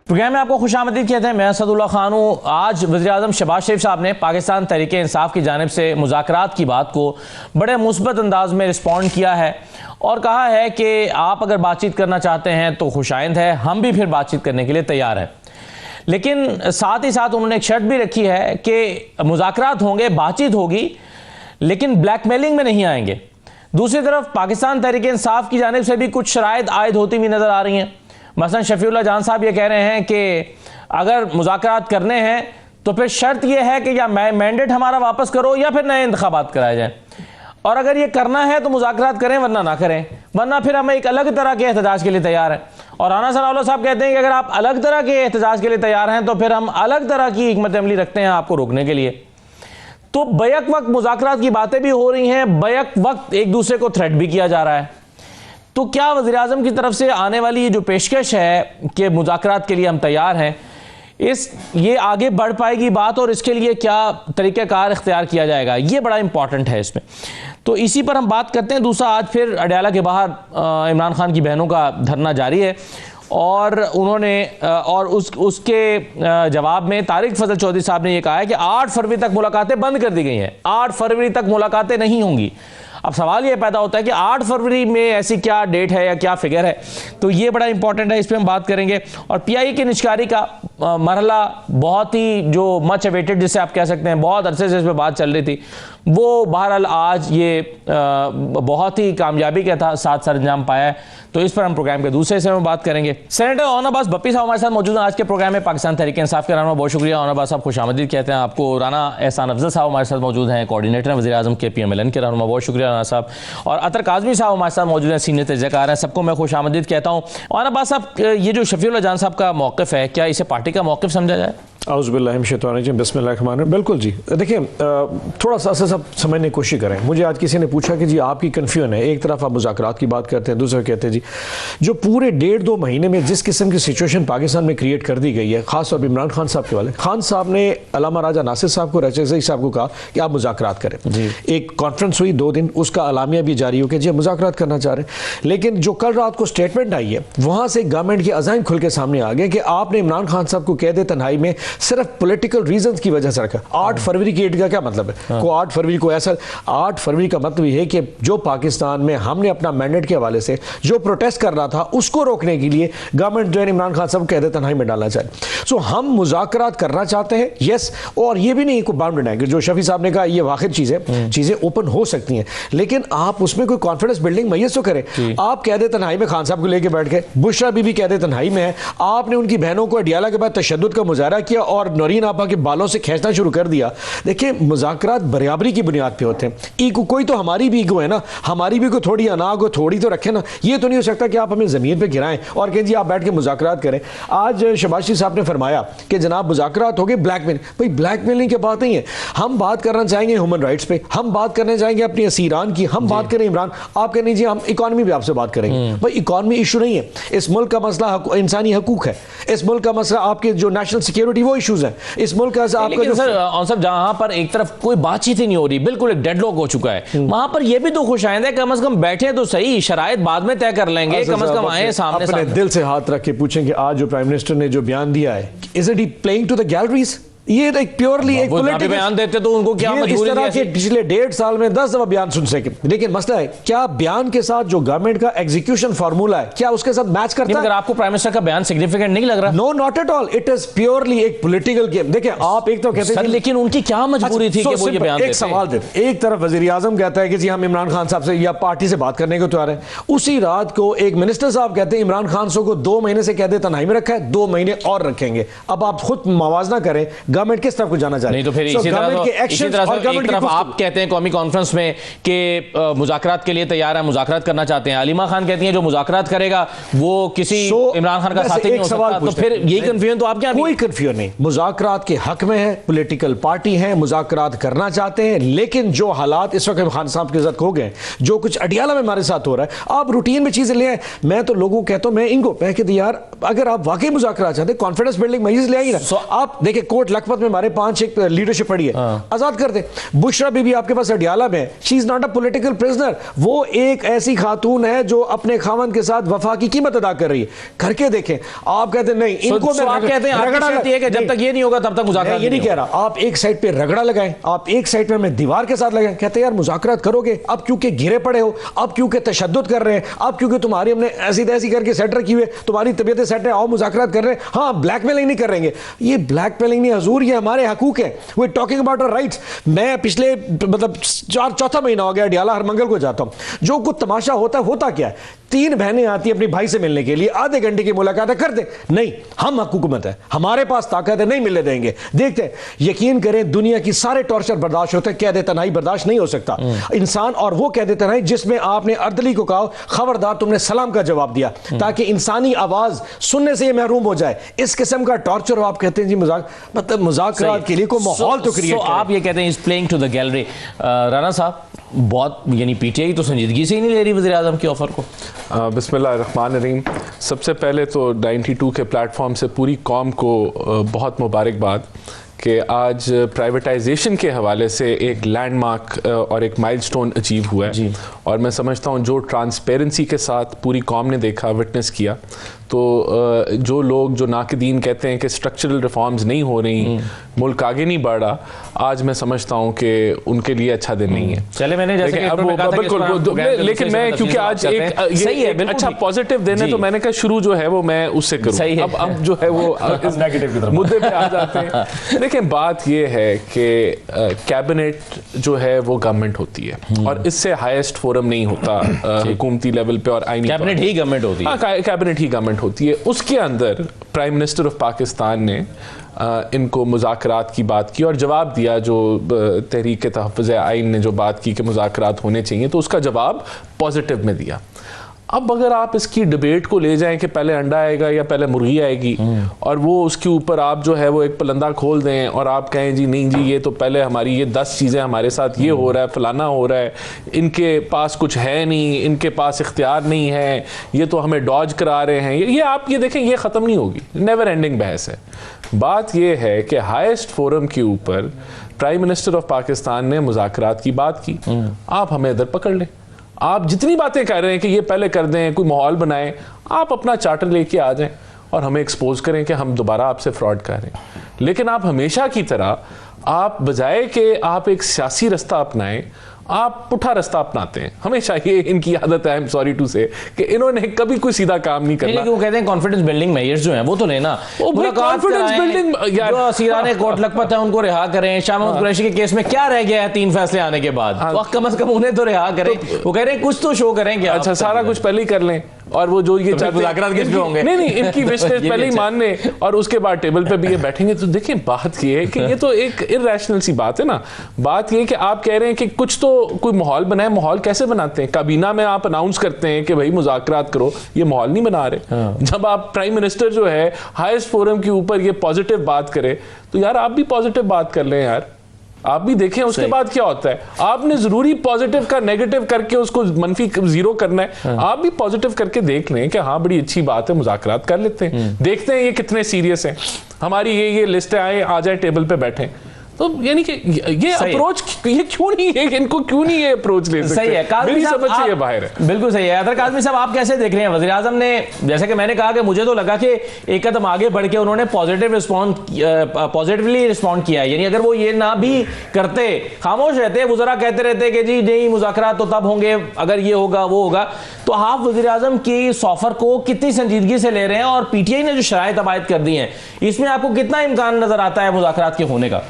Programme में आपको खुशामदीद कहते हैं। मैं असदुल्ला खान हूँ। आज वज़ीर-ए-आज़म शहबाज शरीफ साहब ने पाकिस्तान तहरीक-ए-इंसाफ की जानिब से मुज़ाकरात की बात को बड़े मुस्बत अंदाज में रिस्पॉन्ड किया है और कहा है कि आप अगर बातचीत करना चाहते हैं तो खुशाइंद है, हम भी फिर बातचीत करने के लिए तैयार हैं। लेकिन साथ ही साथ उन्होंने एक शर्त भी रखी है कि मुज़ाकरात होंगे, बातचीत होगी, लेकिन ब्लैकमेलिंग में नहीं आएंगे। दूसरी तरफ पाकिस्तान तहरीक-ए-इंसाफ की जानिब से भी कुछ शराइत आयद होती हुई नज़र आ रही हैं। मसलन शफीउल्लाह जान साहब ये कह रहे हैं कि अगर मुज़ाकरात करने हैं तो फिर शर्त यह है कि या मैंडेट हमारा वापस करो या फिर नए इंतखाबात कराए जाएं, और अगर ये करना है तो मुज़ाकरात करें वरना ना करें, वरना फिर हम एक अलग तरह के एहतजाज के लिए तैयार हैं। और राना सनाउल्लाह साहब कहते हैं कि अगर आप अलग तरह के एहतजाज के लिए तैयार हैं तो फिर हम अलग तरह की हिकमत अमली रखते हैं आपको रोकने के लिए। तो बैक वक्त मुज़ाकरात की बातें भी हो रही हैं, बैक वक्त एक दूसरे को थ्रेट भी किया जा रहा है। तो क्या वज़ीर-ए-आज़म की तरफ से आने वाली ये जो पेशकश है कि मुज़ाकरात के लिए हम तैयार हैं, ये आगे बढ़ पाएगी बात, और इसके लिए क्या तरीक़ाकार इख्तियार किया जाएगा, ये बड़ा इंपॉर्टेंट है इसमें। तो इसी पर हम बात करते हैं। दूसरा, आज फिर अडयाला के बाहर इमरान खान की बहनों का धरना जारी है और उन्होंने उसके जवाब में तारिक फजल चौधरी साहब ने यह कहा है कि 8 फरवरी तक मुलाकातें बंद कर दी गई हैं, 8 फरवरी तक मुलाकातें नहीं होंगी। अब सवाल ये पैदा होता है कि 8 फरवरी में ऐसी क्या डेट है या क्या फिगर है, तो ये बड़ा इंपॉर्टेंट है, इस पर हम बात करेंगे। और पीआईए की निष्कारी का मरहला बहुत ही जो मच अवेटेड जिसे आप कह सकते हैं, बहुत अरसे से इस पर बात चल रही थी, वो बहरहाल आज ये बहुत ही कामयाबी के साथ सरंजाम पाया है। तो इस पर हम प्रोग्राम के दूसरे हिस्से में बात करेंगे। सेनेटर ओन अब्बास भप्पी साहब हमारे साथ मौजूद हैं आज के प्रोग्राम में। पाकिस्तान तहरीक-ए-इंसाफ के राना, बहुत शुक्रिया ओन अब्बास साहब, खुशामदीद कहते हैं आपको। राना एहसान अफजल साहब हमारे साथ मौजूद हैं, कोऑर्डिनेटर हैं वज़ीर-ए-आज़म के PMLN के रहनुमा, बहुत शुक्रिया राना साहब। और अतर काज़मी साहब हमारे साथ मौजूद हैं, सीनियर तजज़ियाकार हैं, सबको मैं खुशामदीद कहता हूँ। ओन अब्बास साहब, ये जो शफीउल्लाह जान साहब का मौक़िफ़ है, क्या इसे पार्टी का मौक़िफ़ समझा जाए? बिस्मिल्लाहिर्रहमानिर्रहीम। बिल्कुल जी, देखिए थोड़ा सा सब समझने की कोशिश करें। मुझे आज किसी ने पूछा कि जी आपकी कन्फ्यूजन है, एक तरफ आप मुज़ाकरात की बात करते हैं, दूसरा कहते हैं जी जो पूरे 1.5-2 महीने में जिस किस्म की सिचुएशन पाकिस्तान में क्रिएट कर दी गई है, खासतौर पर इमरान खान साहब के वाले, खान साहब ने अल्लामा राजा नासिर साहब को, रज़ी साहब को कहा कि आप मुज़ाकरात करें। एक कॉन्फ्रेंस हुई 2 दिन, उसका अलामिया भी जारी हो कि जी मुज़ाकरात करना चाह रहे हैं। लेकिन जो कल रात को स्टेटमेंट आई है, वहाँ से गवर्नमेंट के अज़ाइम खुल के सामने आ गए कि आपने इमरान खान साहब को कैद तन्हाई में सिर्फ पॉलिटिकल रीजंस की वजह से रखा। 8 फरवरी की डेट का क्या मतलब है? को 8 फरवरी को ऐसा, 8 फरवरी का मतलब ये है कि जो पाकिस्तान में हमने अपना मैंडेट के हवाले से जो प्रोटेस्ट कर रहा था उसको रोकने के लिए गवर्नमेंट जो है इमरान खान साहब कैद तन्हाई में डालना चाहे। सो हम मुज़ाकरात करना चाहते हैं, यस, और ये भी नहीं कोई बाउंडेड है कि जो शफी साहब ने कहा ये वाक़ई चीज़ है, चीज़ें ओपन हो सकती हैं, लेकिन आप उसमें कोई कॉन्फिडेंस बिल्डिंग मैयस तो करें। आप कैद तन्हाई में खान साहब को लेकर बैठ गए, बुशरा बीबी कैद तन्हाई में है, आपने उनकी बहनों को अडियाला के बाद तशद्दुद का मुजाहरा किया और नौरीन आपा के बालों से खींचना शुरू कर दिया। देखिए मुज़ाकरात बराबरी की बुनियाद पे होते हैं। ईगो, कोई तो हमारी भी ईगो है ना, हमारी भी कोई थोड़ी अनाग हो, थोड़ी तो रखें ना। ये तो नहीं हो सकता कि आप हमें ज़मीन पे गिराएं और कहें जी आप बैठ के मुज़ाकरात करें। आज शहबाज शरीफ साहब ने फरमाया कि जनाब मुज़ाकरात हो गए, ब्लैकमेल, भाई ब्लैकमेलिंग की बात नहीं है। हम बात करना चाहेंगे ह्यूमन राइट्स पे, हम बात करना चाहेंगे अपनी असीरान की, हम बात करें इमरान, आप कहें जी हम इकॉनमी पे आपसे बात करेंगे। भाई इकॉनमी इशू नहीं है, इस मुल्क का मसला इंसानी हकूक है, इस मुल्क का मसला आपके जो नेशनल सिक्योरिटी वो इशूज़ है, इस मुल्क का लेकिन सर जहां पर एक तरफ कोई बातचीत ही नहीं हो रही, बिल्कुल एक डेडलॉक हो चुका है, वहां पर यह भी तो खुशाइंद है कम से कम बैठे तो सही, शराइत बाद में तय कर लेंगे, कम से कम आए सामने अपने दिल से हाथ रख के पूछें कि आज जो प्राइम मिनिस्टर ने जो बयान दिया है, is it he playing to the galleries? ये एक प्योरली एक पॉलिटिकल बयान देते तो उनको क्या इस तरह के पिछले 1.5 साल में 10 दफा बयान सुन सके। लेकिन मसला है क्या बयान के साथ जो गवर्नमेंट का एग्जीक्यूशन फार्मूला है क्या उसके साथ मैच करता है? अगर आपको प्राइम मिनिस्टर का बयान सिग्निफिकेंट नहीं लग रहा? No, not at all, it is purely एक पॉलिटिकल गेम। देखिए आप एक तो कहते हैं लेकिन उनकी क्या मजबूरी थी कि वो ये बयान देते? एक सवाल देते, एक तरफ वज़ीर-ए-आज़म कहता है कि जी हम इमरान खान साहब से या पार्टी से बात करने को तैयार हैं, उसी रात को एक मिनिस्टर साहब कहते हैं इमरान खान साहब को 2 महीने से कैद तन्हाई में रखा है, 2 महीने और रखेंगे। अब आप खुद मवाजना करें, गवर्नमेंट किस तरफ को जाना नहीं तो फिर इसी तरह एक तरफ आप कहते हैं कौमी कॉन्फ्रेंस में कि मुज़ाकरात के लिए तैयार है, मुज़ाकरात करना चाहते हैं, अलीमा खान कहती हैं जो मुज़ाकरात करेगा वो किसी इमरान खान का साथी नहीं हो सकता, तो फिर यही कंफ्यूजन तो आप क्या? कोई कंफ्यूजन नहीं, मुज़ाकरात के हक में है, पॉलिटिकल पार्टी है, मुज़ाकरात करना चाहते हैं, लेकिन जो हालात इस वक्त खान साहब के साथ हो गए, जो कुछ अडियाला में हमारे साथ हो रहा है, आप रूटीन में चीजें ले आए। मैं तो लोगों को कहता हूं, मैं इनको मैं कहती यार अगर आप वाकई मुज़ाकरात चाहते हैं, कॉन्फिडेंस बिल्डिंग मजीज ले आएंगे ना। आप देखिए कोर्ट लक लखपत में हमारे 5 एक लीडरशिप पड़ी है, आजाद कर दे। बुशरा बीबी आपके पास अडियाला में, she is not a political prisoner, वो एक ऐसी खातून है जो अपने खामन के साथ वफा की कीमत अदा कर रही है। करके देखें। आप कहते नहीं इनको मैं आप कहते हैं है कि जब तक ये नहीं होगा तब तक मुज़ाकरात ये नहीं कह रहा। आप एक साइड पे रगड़ा लगाएं, आप एक साइड पे हमें दीवार के साथ लगाएं। कहते हैं यार मुज़ाकरात करोगे, अब क्योंकि घिरे पड़े हो, अब क्योंकि तशद्दुद कर रहे हैं, अब क्योंकि तुम्हारी हमने ऐसी तैसी करके सेट रखी हुई है, तुम्हारी तबीयत सेट है, आओ मुज़ाकरात कर रहे हैं। हाँ, ब्लैकमेलिंग नहीं करेंगे, ये ब्लैकमेलिंग नहीं हजूर, ये हमारे हकूक है। We talking about our rights. मैं पिछले मतलब चौथा महीना हो गया अडियाला हर मंगल को जाता हूं। जो कुछ तमाशा होता क्या है, 3 बहनें आती हैं अपने भाई से मिलने के लिए, आधे घंटे की मुलाकात कर दे, नहीं हम हुकूमत है, हमारे पास ताकत है, नहीं मिलने देंगे। देखते हैं, यकीन करें दुनिया की सारे टॉर्चर बर्दाश्त होते हैं, कैद तन्हाई बर्दाश्त नहीं हो सकता इंसान। और वो कैद तन्हाई जिसमें आपने अर्दली को कहा खबरदार तुमने सलाम का जवाब दिया, ताकि इंसानी आवाज सुनने से ये महरूम हो जाए। इस किस्म का टॉर्चर आप कहते हैं जी मतलब मुज़ाकरात के लिए कोई माहौल तो क्रिएट करें। आप ये कहते हैं is playing to the gallery. Rana साहब, बहुत यानी पीटीआई तो संजीदगी से ही नहीं ले रही वज़ीर आज़म के ऑफर को। बिस्मिल्लाहिर्रहमानिर्रहीम। सबसे पहले तो 92 के प्लेटफॉर्म से पूरी कौम को बहुत मुबारकबाद कि आज प्राइवेटाइजेशन के हवाले से एक लैंडमार्क और एक माइलस्टोन अचीव हुआ है। और मैं समझता हूँ जो ट्रांसपेरेंसी के साथ पूरी कौम ने देखा, विटनेस किया, तो जो लोग जो नाक़दीन कहते हैं कि स्ट्रक्चरल रिफॉर्म्स नहीं हो रही, मुल्क आगे नहीं बढ़ रहा, आज मैं समझता हूँ कि उनके लिए अच्छा दिन नहीं है। चले मैंने जैसे अब लेकिन मैं क्योंकि आज एक अच्छा पॉजिटिव दिन है तो मैंने कहा शुरू जो है वो मैं उससे करूँ। अब जो है वो मुद्दे पे आ जाते हैं। लेकिन बात ये है कि कैबिनेट जो है वो गवर्नमेंट होती है और इससे हाईएस्ट फोरम नहीं होता हुकूमती लेवल पे, और आईनी कैबिनेट ही गवर्नमेंट होती है। हाँ, कैबिनेट ही गवर्नमेंट होती है। उसके अंदर प्राइम मिनिस्टर ऑफ पाकिस्तान ने इनको मुज़ाकरात की बात की और जवाब दिया। जो तहरीक तहफ़्फ़ुज़ आइन ने जो बात की कि मुज़ाकरात होने चाहिए, तो उसका जवाब पॉजिटिव में दिया। अब अगर आप इसकी डिबेट को ले जाएं कि पहले अंडा आएगा या पहले मुर्गी आएगी, और वो उसके ऊपर आप जो है वो एक पलंदा खोल दें और आप कहें जी नहीं जी ये तो पहले हमारी ये 10 चीज़ें हमारे साथ ये हो रहा है, फलाना हो रहा है, इनके पास कुछ है नहीं, इनके पास इख्तियार नहीं है, ये तो हमें डॉज करा रहे हैं, ये आप ये देखें ये ख़त्म नहीं होगी, नेवर एंडिंग बहस है। बात ये है कि हाईएस्ट फोरम के ऊपर प्राइम मिनिस्टर ऑफ पाकिस्तान ने मुज़ाकरात की बात की। आप हमें इधर पकड़ लें, आप जितनी बातें कर रहे हैं कि ये पहले कर दें, कोई माहौल बनाएं, आप अपना चार्टर लेके आ जाएं और हमें एक्सपोज करें कि हम दोबारा आपसे फ्रॉड कर रहे हैं। लेकिन आप हमेशा की तरह आप बजाय कि आप एक सियासी रास्ता अपनाएं, आप पुठा रास्ता अपनाते हैं। हमेशा ये इनकी आदत है, I am sorry to say, कि इन्होंने कभी कोई सीधा काम नहीं करना। वो कहते हैं कॉन्फिडेंस बिल्डिंग मेजर्स जो हैं वो तो लेना, कॉन्फिडेंस बिल्डिंग यार, जो सीराने कोट लखपत है उनको रिहा करें। शाह महमूद कुरैशी के केस में क्या रह गया है 3 फैसले आने के बाद, तो कम से कम उन्हें तो रिहा करें। वो कह रहे हैं कुछ तो शो करें क्या। अच्छा, सारा कुछ पहले ही कर लें और वो जो ये मुज़ाकरात किस पे होंगे? नहीं, इनकी विश लिस्ट पहले ही मान लें और उसके बाद टेबल पे भी ये बैठेंगे। तो देखिए बात ये है कि ये तो एक इर्रेशनल सी बात है ना। बात ये है कि आप कह रहे हैं कि कुछ तो कोई माहौल बनाए। माहौल कैसे बनाते हैं? काबीना में आप अनाउंस करते हैं कि भाई मुज़ाकरात करो, ये माहौल नहीं बना रहे। जब आप प्राइम मिनिस्टर जो है हाईएस्ट फोरम के ऊपर ये पॉजिटिव बात करे, तो यार आप भी पॉजिटिव बात कर लें यार, आप भी देखें उसके बाद क्या होता है। आपने जरूरी पॉजिटिव का नेगेटिव करके उसको मनफी 0 करना है। आप भी पॉजिटिव करके देख लें कि हाँ बड़ी अच्छी बात है, मुज़ाकरात कर लेते हैं, देखते हैं ये कितने सीरियस हैं, हमारी ये लिस्ट आए, आ जाए टेबल पे बैठे। तो यानी कि ये अप्रोच ये क्यों नहीं है, इनको क्यों नहीं ये अप्रोच ले सकते? सही है, मेरी समझ से ये बाहर है। बिल्कुल सही है। अदर काज़मी साहब, आप कैसे देख रहे हैं? वज़ीर आज़म ने, जैसे कि मैंने कहा कि मुझे तो लगा कि एक कदम आगे बढ़ के उन्होंने पॉजिटिवली रिस्पॉन्ड किया है। यानी अगर वो ये ना भी करते, खामोश रहते, वज़रा कहते रहते कि जी नहीं मुज़ाकरात तो तब होंगे अगर ये होगा वो होगा, तो आप वज़ीर आज़म की इस ऑफर को कितनी संजीदगी से ले रहे हैं? और पीटीआई ने जो शराइत आयद कर दी हैं, इसमें आपको कितना इम्कान नजर आता है मुज़ाकरात के होने का?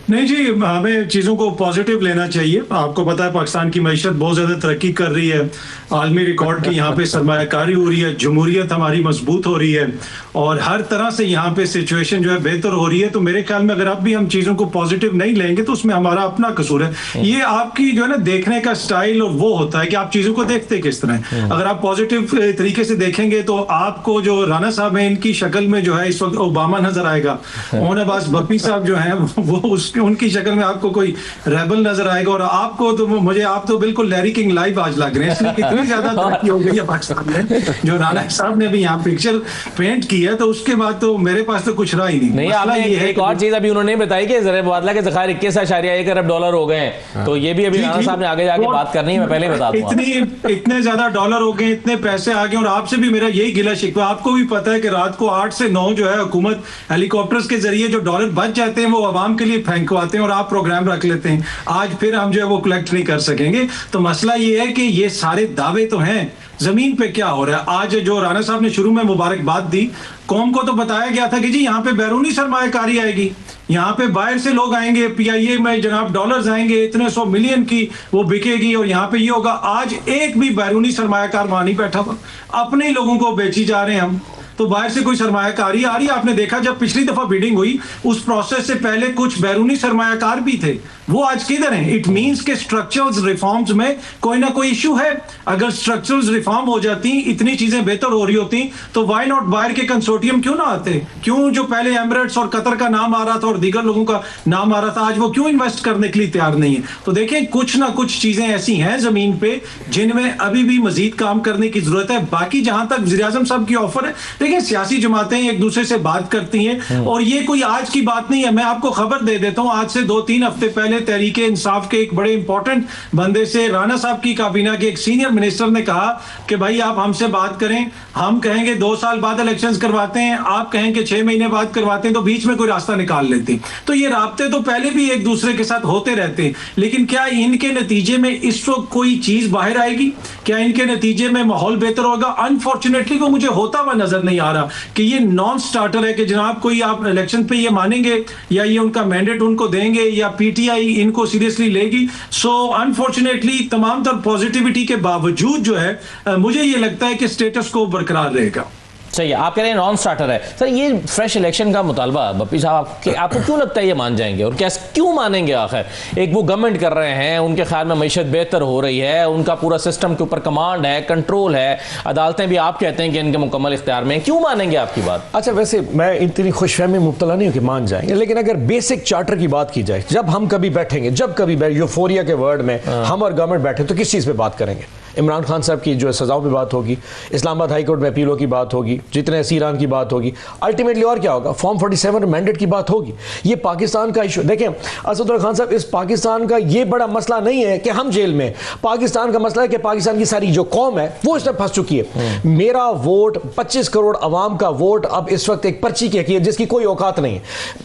नहीं जी, हमें चीज़ों को पॉजिटिव लेना चाहिए। आपको पता है पाकिस्तान की मईशत बहुत ज़्यादा तरक्की कर रही है, आलमी रिकॉर्ड की यहाँ पे सरमायाकारी हो रही है, जमहूरियत हमारी मजबूत हो रही है और हर तरह से यहाँ पे सिचुएशन जो है बेहतर हो रही है। तो मेरे ख्याल में अगर आप भी हम चीज़ों को पॉजिटिव नहीं लेंगे तो उसमें हमारा अपना कसूर है। ये आपकी जो है ना देखने का स्टाइल और वो होता है कि आप चीज़ों को देखते किस तरह। अगर आप पॉजिटिव तरीके से देखेंगे तो आपको जो राना साहब है इनकी शक्ल में जो है इस वक्त ओबामा नजर आएगा, मोहन अब्बास बप्पी साहब जो है वो उस उनकी शक्ल में आपको कोई रेबल नजर आएगा, और आपको तो मुझे आप तो बिल्कुल लैरी किंग लाइव आज लग रहे हैं, इसलिए कितनी ज्यादा तरक्की हो गई है पाकिस्तान में। जो राणा साहब ने भी यहाँ पिक्चर पेंट की है, तो उसके बाद तो मेरे पास तो कुछ रहा ही नहीं। आपने एक और चीज अभी उन्होंने बताई कि ज़र मुबादला के ज़खायर 21.1 अरब डॉलर हो गए हैं, तो ये भी अभी राणा साहब ने आगे जाके बात करनी है, मैं पहले बता दूं। इतने ज्यादा डॉलर हो गए, इतने पैसे आ गए, और आपसे भी मेरा यही गिला शिकवा, आपको भी पता है कि रात को 8 से 9 जो है हुकूमत हेलीकॉप्टर्स के जरिए जो डॉलर बच जाते हैं वो आवाम के लिए फेंकवाते हैं, और आप प्रोग्राम रख लेते हैं। आज फिर हम जो है वो कलेक्ट नहीं कर सकेंगे। तो मसला ये है कि ये सारे दावे तो हैं, जमीन पे क्या हो रहा है। आज जो राणा साहब ने शुरू में मुबारकबाद दी, कौम को तो बताया गया था कि जी यहाँ पे बैरूनी सरमायाकारी आएगी, यहाँ पे बाहर से लोग आएंगे, PIA में जनाब डॉलर्स आएंगे, इतने 100 मिलियन की वो बिकेगी, और यहाँ पे ये होगा। आज एक भी बैरूनी सरमायाकार वहां नहीं बैठा हुआ, अपने ही लोगों को बेची जा रहे हैं हम। तो बाहर से कोई सरमायाकारी आ रही है। आपने देखा जब पिछली दफा बिडिंग हुई, उस प्रोसेस से पहले कुछ बैरूनी सरमायाकार भी थे, वो आज किधर हैं? इट मींस के स्ट्रक्चरल रिफॉर्म्स में कोई ना कोई इशू है। अगर स्ट्रक्चरल रिफॉर्म हो जाती, इतनी चीजें बेहतर हो रही होती, तो व्हाई नॉट बाहर के कंसोर्टियम क्यों ना आते? क्यों जो पहले एमिरेट्स और कतर का नाम आ रहा था और दीगर लोगों का नाम आ रहा था, आज वो क्यों इन्वेस्ट करने के लिए तैयार नहीं है? तो देखें, कुछ ना कुछ चीजें ऐसी हैं जमीन पे जिनमें अभी भी मजीद काम करने की जरूरत है। बाकी जहां तक वज़ीर-ए-आज़म साहब की ऑफर है, देखिए सियासी जमातें एक दूसरे से बात करती हैं, और ये कोई आज की बात नहीं है। मैं आपको खबर दे देता हूं, आज से 2-3 हफ्ते पहले तहरीक इंसाफ के एक बड़े इंपॉर्टेंट बंदे से राणा साहब की काबीना के एक सीनियर मिनिस्टर ने कहा कि भाई आप हमसे बात करें, हम कहेंगे 2 साल बाद इलेक्शंस करवाते हैं, आप कहेंगे 6 महीने बाद करवाते हैं, तो बीच में कोई रास्ता निकाल लेते हैं। तो ये राब्ते तो पहले भी एक दूसरे के साथ होते रहते हैं, लेकिन क्या इनके नतीजे में इस वक्त कोई चीज बाहर आएगी? क्या इनके नतीजे में माहौल बेहतर होगा? अनफॉर्चुनेटली वो मुझे होता हुआ नजर नहीं आ रहा कि ये नॉन स्टार्टर है कि जनाब कोई आप इलेक्शन पे ये मानेंगे या ये उनका मैंडेट उनको देंगे या PTI इनको सीरियसली लेगी। सो अनफॉर्चुनेटली तमाम तर पॉजिटिविटी के बावजूद जो है मुझे ये लगता है कि स्टेटस को बरकरार रहेगा। सही है, आप कह रहे हैं नॉन स्टार्टर है। सर ये फ्रेश इलेक्शन का मुतालबा बप्पी साहब आपको क्यों लगता है ये मान जाएंगे, और कैसे क्यों मानेंगे? आखिर एक वो गवर्नमेंट कर रहे हैं, उनके ख्याल में मईशत बेहतर हो रही है, उनका पूरा सिस्टम के ऊपर कमांड है, कंट्रोल है, अदालतें भी आप कहते हैं कि इनके मुकम्मल इख्तियार में, क्यों मानेंगे आपकी बात? अच्छा, वैसे मैं इतनी खुशफहमी में मुब्तला नहीं हूँ कि मान जाएंगे, लेकिन अगर बेसिक चार्टर की बात की जाए, जब हम कभी बैठेंगे, जब कभी यूफोरिया के वर्ड में हम और गवर्नमेंट बैठे, तो किस चीज़ पे बात करेंगे? इमरान खान साहब की जो सजाओं पे बात होगी, इस्लामाबाद हाई कोर्ट में अपीलों की बात होगी, जितने असीरान की बात होगी, अल्टीमेटली और क्या होगा? फॉर्म 47 मैंडेट की बात होगी। ये पाकिस्तान का इशू देखें असदुल्ला खान साहब, इस पाकिस्तान का ये बड़ा मसला नहीं है कि हम जेल में, पाकिस्तान का मसला है कि पाकिस्तान की सारी जो कौम है वो इसमें फंस चुकी है। मेरा वोट 25 करोड़ अवाम का वोट अब इस वक्त एक पर्ची की है जिसकी कोई औकात नहीं है।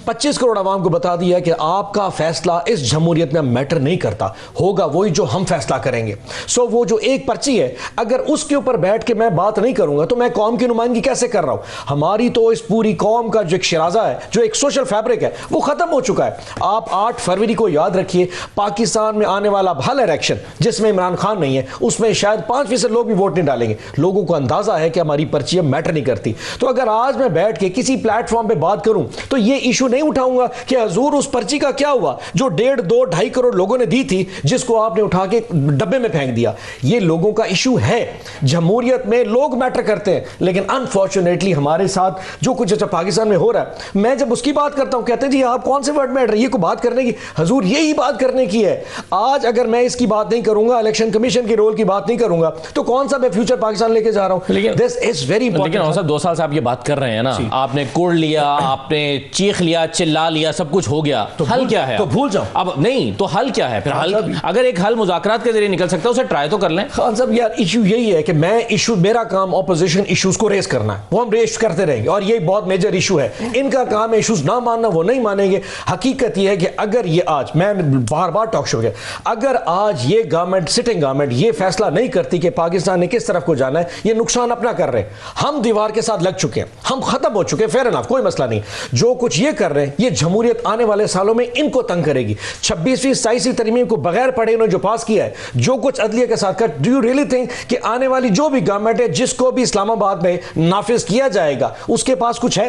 25 करोड़ अवाम को बता दिया कि आपका फैसला इस जमहूरियत में मैटर नहीं करता, होगा वही जो हम फैसला करेंगे। सो वो जो एक पर्ची है, अगर उसके ऊपर बैठ के मैं बात नहीं करूंगा तो मैं कौम की नुमाइंदगी कैसे कर रहा हूं? हमारी तो इस पूरी कौम का जो एक शराजा है, जो एक सोशल फैब्रिक है, वो खत्म हो चुका है। आप 8 फरवरी को याद रखिए, पाकिस्तान में आने वाला भला इलेक्शन जिसमें इमरान खान नहीं है, उसमें शायद 5% लोग भी वोट नहीं डालेंगे। लोगों को अंदाजा है कि हमारी पर्ची अब मैटर नहीं करती। तो अगर आज मैं बैठ के किसी प्लेटफॉर्म पे बात करूं तो ये इशू नहीं उठाऊंगा कि हजूर उस पर्ची का क्या हुआ जो 1.5, 2, 2.5 करोड़ लोगों ने दी थी, जिसको आपने उठा के डब्बे में फेंक दिया। ये लोगों का इशू है। जमहूरियत में लोग मैटर करते हैं, लेकिन अनफॉर्चुनेटली हमारे साथ जो कुछ अच्छा पाकिस्तान में हो रहा है, मैं जब उसकी बात करता हूं कहते हैं जी आप कौन से वर्ड मैटर, ये को बात करने की, हजूर यही बात करने की है। आज अगर मैं इसकी बात नहीं करूंगा, इलेक्शन कमीशन के रोल की बात नहीं करूंगा, तो कौन सा मैं फ्यूचर पाकिस्तान लेके जा रहा हूं? लेकिन दिस इज वेरी इंपॉर्टेंट। लेकिन 2 साल से आप ये बात कर रहे हैं ना, आपने कुड़ लिया, आपने चीख लिया, चिल्ला लिया, सब कुछ हो गया, तो हल क्या है? तो भूल जाओ अब नहीं तो हल क्या है फिर? हल अगर एक हल मुज़ाकरात के जरिए निकल सकता है, उसे ट्राई तो कर लें। खान साहब यार इशू यही है कि मैं इशू, मेरा काम ऑपोजिशन इश्यूज को रेस करना है, वो हम रेस करते रहेंगे, और ये बहुत मेजर इशू है। इनका काम है इश्यूज ना मानना, वो नहीं मानेंगे। हकीकत ये है कि अगर ये आज, मैं बार बार टॉक शो किया, अगर आज ये गवर्नमेंट, सिटिंग गवर्नमेंट ये फैसला नहीं करती कि पाकिस्तान ने किस तरफ को जाना है, ये नुकसान अपना कर रहे हैं। हम दीवार के साथ लग चुके हैं, हम खत्म हो चुके हैं, फेयर एनफ, कोई मसला नहीं। जो कुछ ये कर रहे हैं, ये जमहूरियत आने वाले सालों में इनको तंग करेगी। 26वीं 27वीं तरमीम को बगैर पढ़े इन्होंने जो पास किया है, जो कुछ अदलिया के साथ कर, डू यू रियली थिंक कि आने वाली जो भी गवर्नमेंट है जिसको भी इस्लामाबाद में नाफिज किया जाएगा उसके पास कुछ है?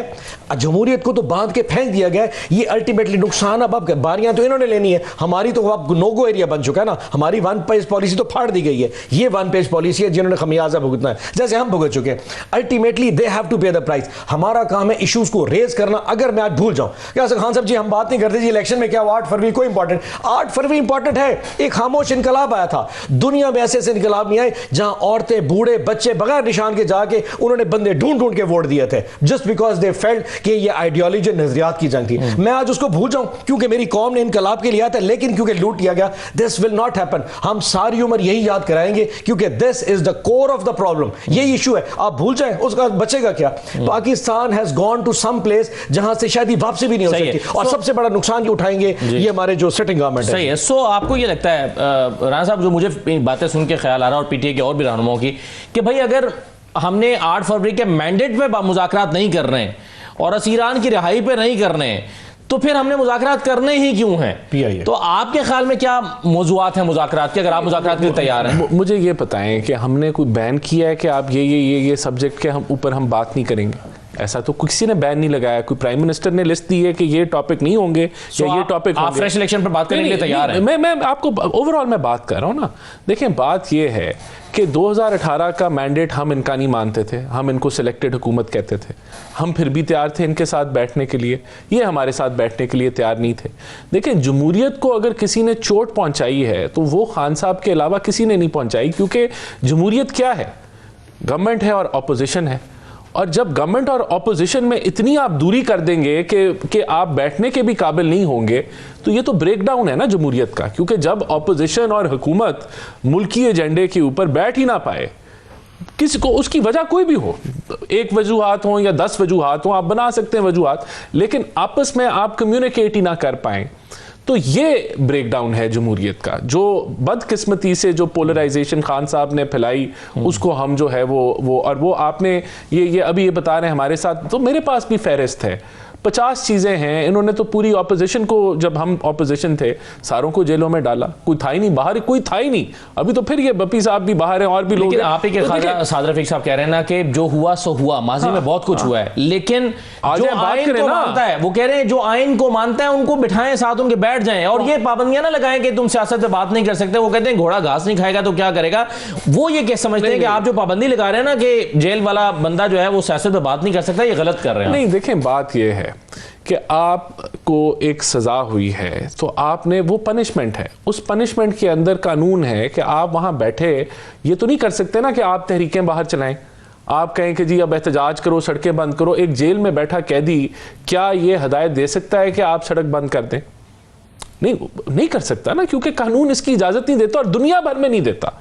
जमहूरियत को तो बांध के फेंक दिया गया, ये अल्टीमेटली नुकसान अब बारियां तो इन्होंने लेनी है, हमारी तो अब नो गो एरिया बन चुका है ना, हमारी वन पेज पॉलिसी तो फाड़ दी गई है, ये वन पेज पॉलिसी है जिन्होंने खमियाजा भुगतना है जैसे हम भुगत चुके हैं। अल्टीमेटली दे हैव टू पे द प्राइस। हमारा काम है इश्यूज को रेज करना। अगर मैं आज भूल जाऊं क्या खान साहब जी हम बात नहीं करते जी इलेक्शन में क्या 8 फरवरी को इंपॉर्टेंट, 8 फरवरी इंपॉर्टेंट है, एक खामोश इनकलाब आया था, दुनिया में ऐसे ऐसे इनकलाब नहीं आए जहां औरतें बूढ़े बच्चे बगैर निशान के जाके उन्होंने बंदे ढूंढ ढूंढ के वोट दिए थे जस्ट बिकॉज दे फेल्ट कि ये आइडियोलॉजी नजरियात की जंग थी। मैं आज उसको भूल जाऊं क्योंकि मेरी कौम ने इनकलाब के लिए आया था, लेकिन क्योंकि लूट किया गया, दिस विल नॉट हैपन। हम सारी उम्र यही याद कराएंगे क्योंकि this is the core of the problem, यही इशू है। आप भूल जाएं उसका बचेगा क्या? Pakistan has gone to some place जहां से शायद ही वापसी भी नहीं हो सकती, और सबसे बड़ा नुकसान जो उठाएंगे ये हमारे जो सिटिंग गवर्नमेंट है। सही है। सो आपको ये लगता है राना साहब, जो मुझे बातें सुन के ख्याल आ रहा है और पीटीए के और भी रहनुमाओं की, कि भाई अगर हमने 8 फरवरी के मैंडेट पे मुज़ाकरात नहीं कर रहे हैं और असीरान की रिहाई पे नहीं कर रहे हैं, तो फिर हमने मुज़ाकरात करने ही क्यों हैं? तो आपके ख्याल में क्या मौज़ूआत हैं मुज़ाकरात के, अगर आप मुज़ाकरात के लिए तैयार हैं? मुझे ये बताएं कि हमने कोई बैन किया है कि आप ये सब्जेक्ट के ऊपर हम बात नहीं करेंगे? ऐसा तो किसी ने बैन नहीं लगाया, कोई प्राइम मिनिस्टर ने लिस्ट दी है कि ये टॉपिक नहीं होंगे या ये टॉपिक होंगे। आप फ्रेश इलेक्शन पर बात करने के लिए तैयार हैं? मैं आपको ओवरऑल मैं बात कर रहा हूं ना। देखें, बात ये है कि 2018 का मैंडेट हम इनका नहीं मानते थे, हम इनको सिलेक्टेड हुकूमत कहते थे, हम फिर भी तैयार थे इनके साथ बैठने के लिए, ये हमारे साथ बैठने के लिए तैयार नहीं थे। देखें, जमहूरियत को अगर किसी ने चोट पहुंचाई है तो वो खान साहब के अलावा किसी ने नहीं पहुंचाई, क्योंकि जमहूरियत क्या है? गवर्नमेंट है और ऑपोजिशन है, और जब गवर्नमेंट और ऑपोजिशन में इतनी आप दूरी कर देंगे कि आप बैठने के भी काबिल नहीं होंगे, तो ये तो ब्रेकडाउन है ना जमहूरियत का। क्योंकि जब ऑपोजिशन और हुकूमत मुल्की एजेंडे के ऊपर बैठ ही ना पाए, किसी को उसकी वजह कोई भी हो, एक वजूहात हो या 10 वजूहात हो, आप बना सकते हैं वजूहात, लेकिन आपस में आप कम्युनिकेट ही ना कर पाए, तो ये ब्रेकडाउन है जमहूरियत का। जो बदकिस्मती से जो पोलराइजेशन खान साहब ने फैलाई, उसको हम जो है वो और वो आपने ये अभी ये बता रहे हैं हमारे साथ, तो मेरे पास भी फहरिस्त है, 50 चीज़ें हैं। इन्होंने तो पूरी ऑपोजिशन को, जब हम ऑपोजिशन थे, सारों को जेलों में डाला, कोई था ही नहीं बाहर, कोई था ही नहीं। अभी तो फिर ये बप्पी साहब भी बाहर हैं और भी लोग। लेकिन आप ही के साद रफीक साहब कह रहे हैं ना कि जो हुआ सो हुआ, माजी में बहुत कुछ हुआ है, लेकिन जो आइन को मानता है, वो कह रहे हैं जो आइन को मानता है उनको बिठाएं साथ, उनके बैठ जाएं, और ये पाबंदियां ना लगाएं कि तुम सियासत पे बात नहीं कर सकते। वो कहते हैं घोड़ा घास नहीं खाएगा तो क्या करेगा। वो ये क्या समझते हैं कि आप जो पाबंदी लगा रहे हैं ना कि जेल वाला बंदा जो है वो सियासत पे बात नहीं कर सकता, ये गलत कर रहे हैं? नहीं, देखें, बात ये है कि आपको एक सज़ा हुई है तो आपने, वो पनिशमेंट है, उस पनिशमेंट के अंदर कानून है कि आप वहाँ बैठे ये तो नहीं कर सकते ना कि आप तहरीकें बाहर चलाएं, आप कहें कि जी अब एहतजाज करो, सड़कें बंद करो। एक जेल में बैठा कैदी क्या ये हदायत दे सकता है कि आप सड़क बंद कर दें? नहीं कर सकता ना, क्योंकि कानून इसकी इजाजत नहीं देता और दुनिया भर में नहीं देता।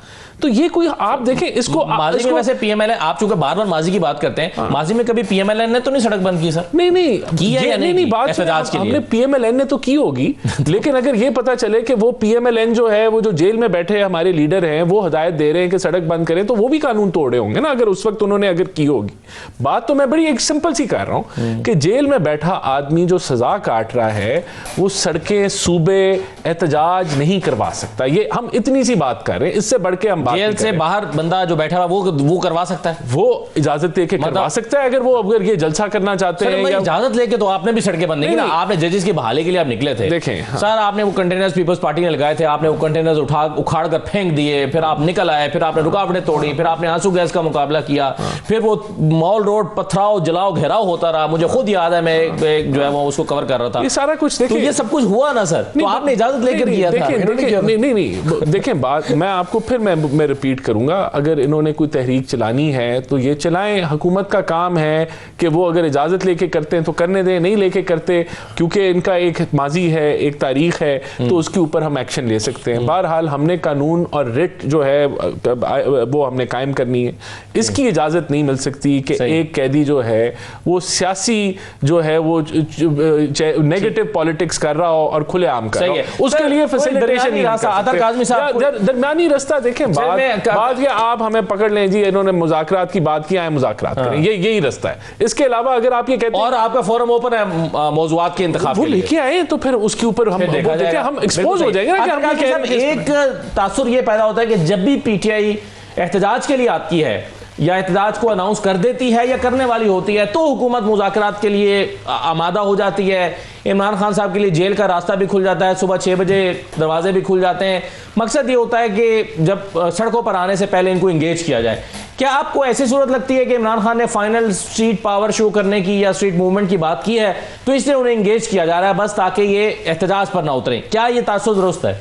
तो ये कोई, आप देखें इसको माजी में वैसे पीएमएलएन, आप चूंकि बार-बार माजी की बात करते हैं, माजी में कभी पीएमएलएन ने तो नहीं सड़क बंद की सर? नहीं की है या नहीं बात हमने पीएमएलएन ने तो की होगी, लेकिन अगर ये पता चले कि वो पीएमएलएन जो है, वो जो जेल में बैठे हमारे लीडर हैं, वो हदायत दे रहे हैं कि सड़क बंद करें, तो वो भी कानून तोड़े होंगे ना, अगर उस वक्त उन्होंने अगर की होगी। बात तो मैं बड़ी एक सिंपल सी कर रहा हूं कि जेल में बैठा आदमी जो सजा काट रहा है, वो सड़कें, सूबे, एहतजाज नहीं करवा सकता। ये हम इतनी सी बात कर रहे हैं, इससे बढ़ के हम बात जेल से बाहर बंदा जो बैठा हुआ वो करवा सकता है, वो इजाजत देके करवा सकता है। अगर ये जलसा करना चाहते हैं, इजाजत लेके तो आपने भी सड़कें बंद नहीं की ना, आपने जजेस की बहाली के लिए आप निकले थे। देखें सर, आपने वो कंटेनर्स पीपल्स पार्टी ने लगाए थे, आपने वो कंटेनर्स उखाड़ कर फेंक दिए, फिर आप निकल आए, फिर आपने रुकावटें तोड़ी, फिर आपने आंसू गैस का मुकाबला किया, फिर वो मॉल रोड पथराव जलाओ घेराव होता रहा। मुझे खुद याद है, मैं जो है वो उसको कवर कर रहा था। ये सारा कुछ देखिए, ये सब कुछ हुआ ना सर, तो आपने इजाजत लेकर किया था। नहीं, देखें बात मैं आपको फिर मैं रिपीट करूंगा, अगर इन्होंने कोई तहरीक चलानी है तो ये चलाएं, हुकूमत का काम है कि वो अगर इजाज़त लेके करते हैं तो करने दें, नहीं लेके करते क्योंकि इनका एक माजी है, एक तारीख है, तो उसके ऊपर हम एक्शन ले सकते हैं। बहरहाल हमने कानून और रिट जो है वो हमने कायम करनी है। इसकी इजाज़त नहीं मिल सकती कि एक कैदी जो है वो सियासी जो है वो नेगेटिव पॉलिटिक्स कर रहा हो और खुलेआम काम कर सही रहा है। हूं, उसके सर, लिए कोई फैसिलिटेशन दरमियानी नहीं कर रास्ता, सकते। अतर काज़मी साहब, दरमियानी रास्ता देखें, मैं- बात ये आप हमें पकड़ लें जी इन्होंने मुज़ाकरात की बात की, आए मुज़ाकरात करें, यही रास्ता है। इसके अलावा अगर आप ये कहते हैं और आपका फोरम ओपन है मौजूआत के इंतखाब वो के लिए, लेके आए तो फिर उसके ऊपर हम देखा वो देखें, जाएगा। हम एक्सपोज हो जाएंगे ना कि हम अतर ये काज़मी कह रहे हैं साहब, एक तासुर ये पैदा होता है कि जब भी पीटीआई एहतजाज के लिए आती है या एहतजाज को अनाउंस कर देती है या करने वाली होती है, तो हुकूमत मुज़ाकरात के लिए आमादा हो जाती है। इमरान खान साहब के लिए जेल का रास्ता भी खुल जाता है, सुबह 6 बजे दरवाजे भी खुल जाते हैं। मकसद ये होता है कि जब सड़कों पर आने से पहले इनको इंगेज किया जाए। क्या आपको ऐसी सूरत लगती है कि इमरान खान ने फाइनल स्ट्रीट पावर शो करने की या स्ट्रीट मूवमेंट की बात की है, तो इसलिए उन्हें इंगेज किया जा रहा है बस ताकि ये एहतजाज पर ना उतरें? क्या ये तासुर दुरुस्त है?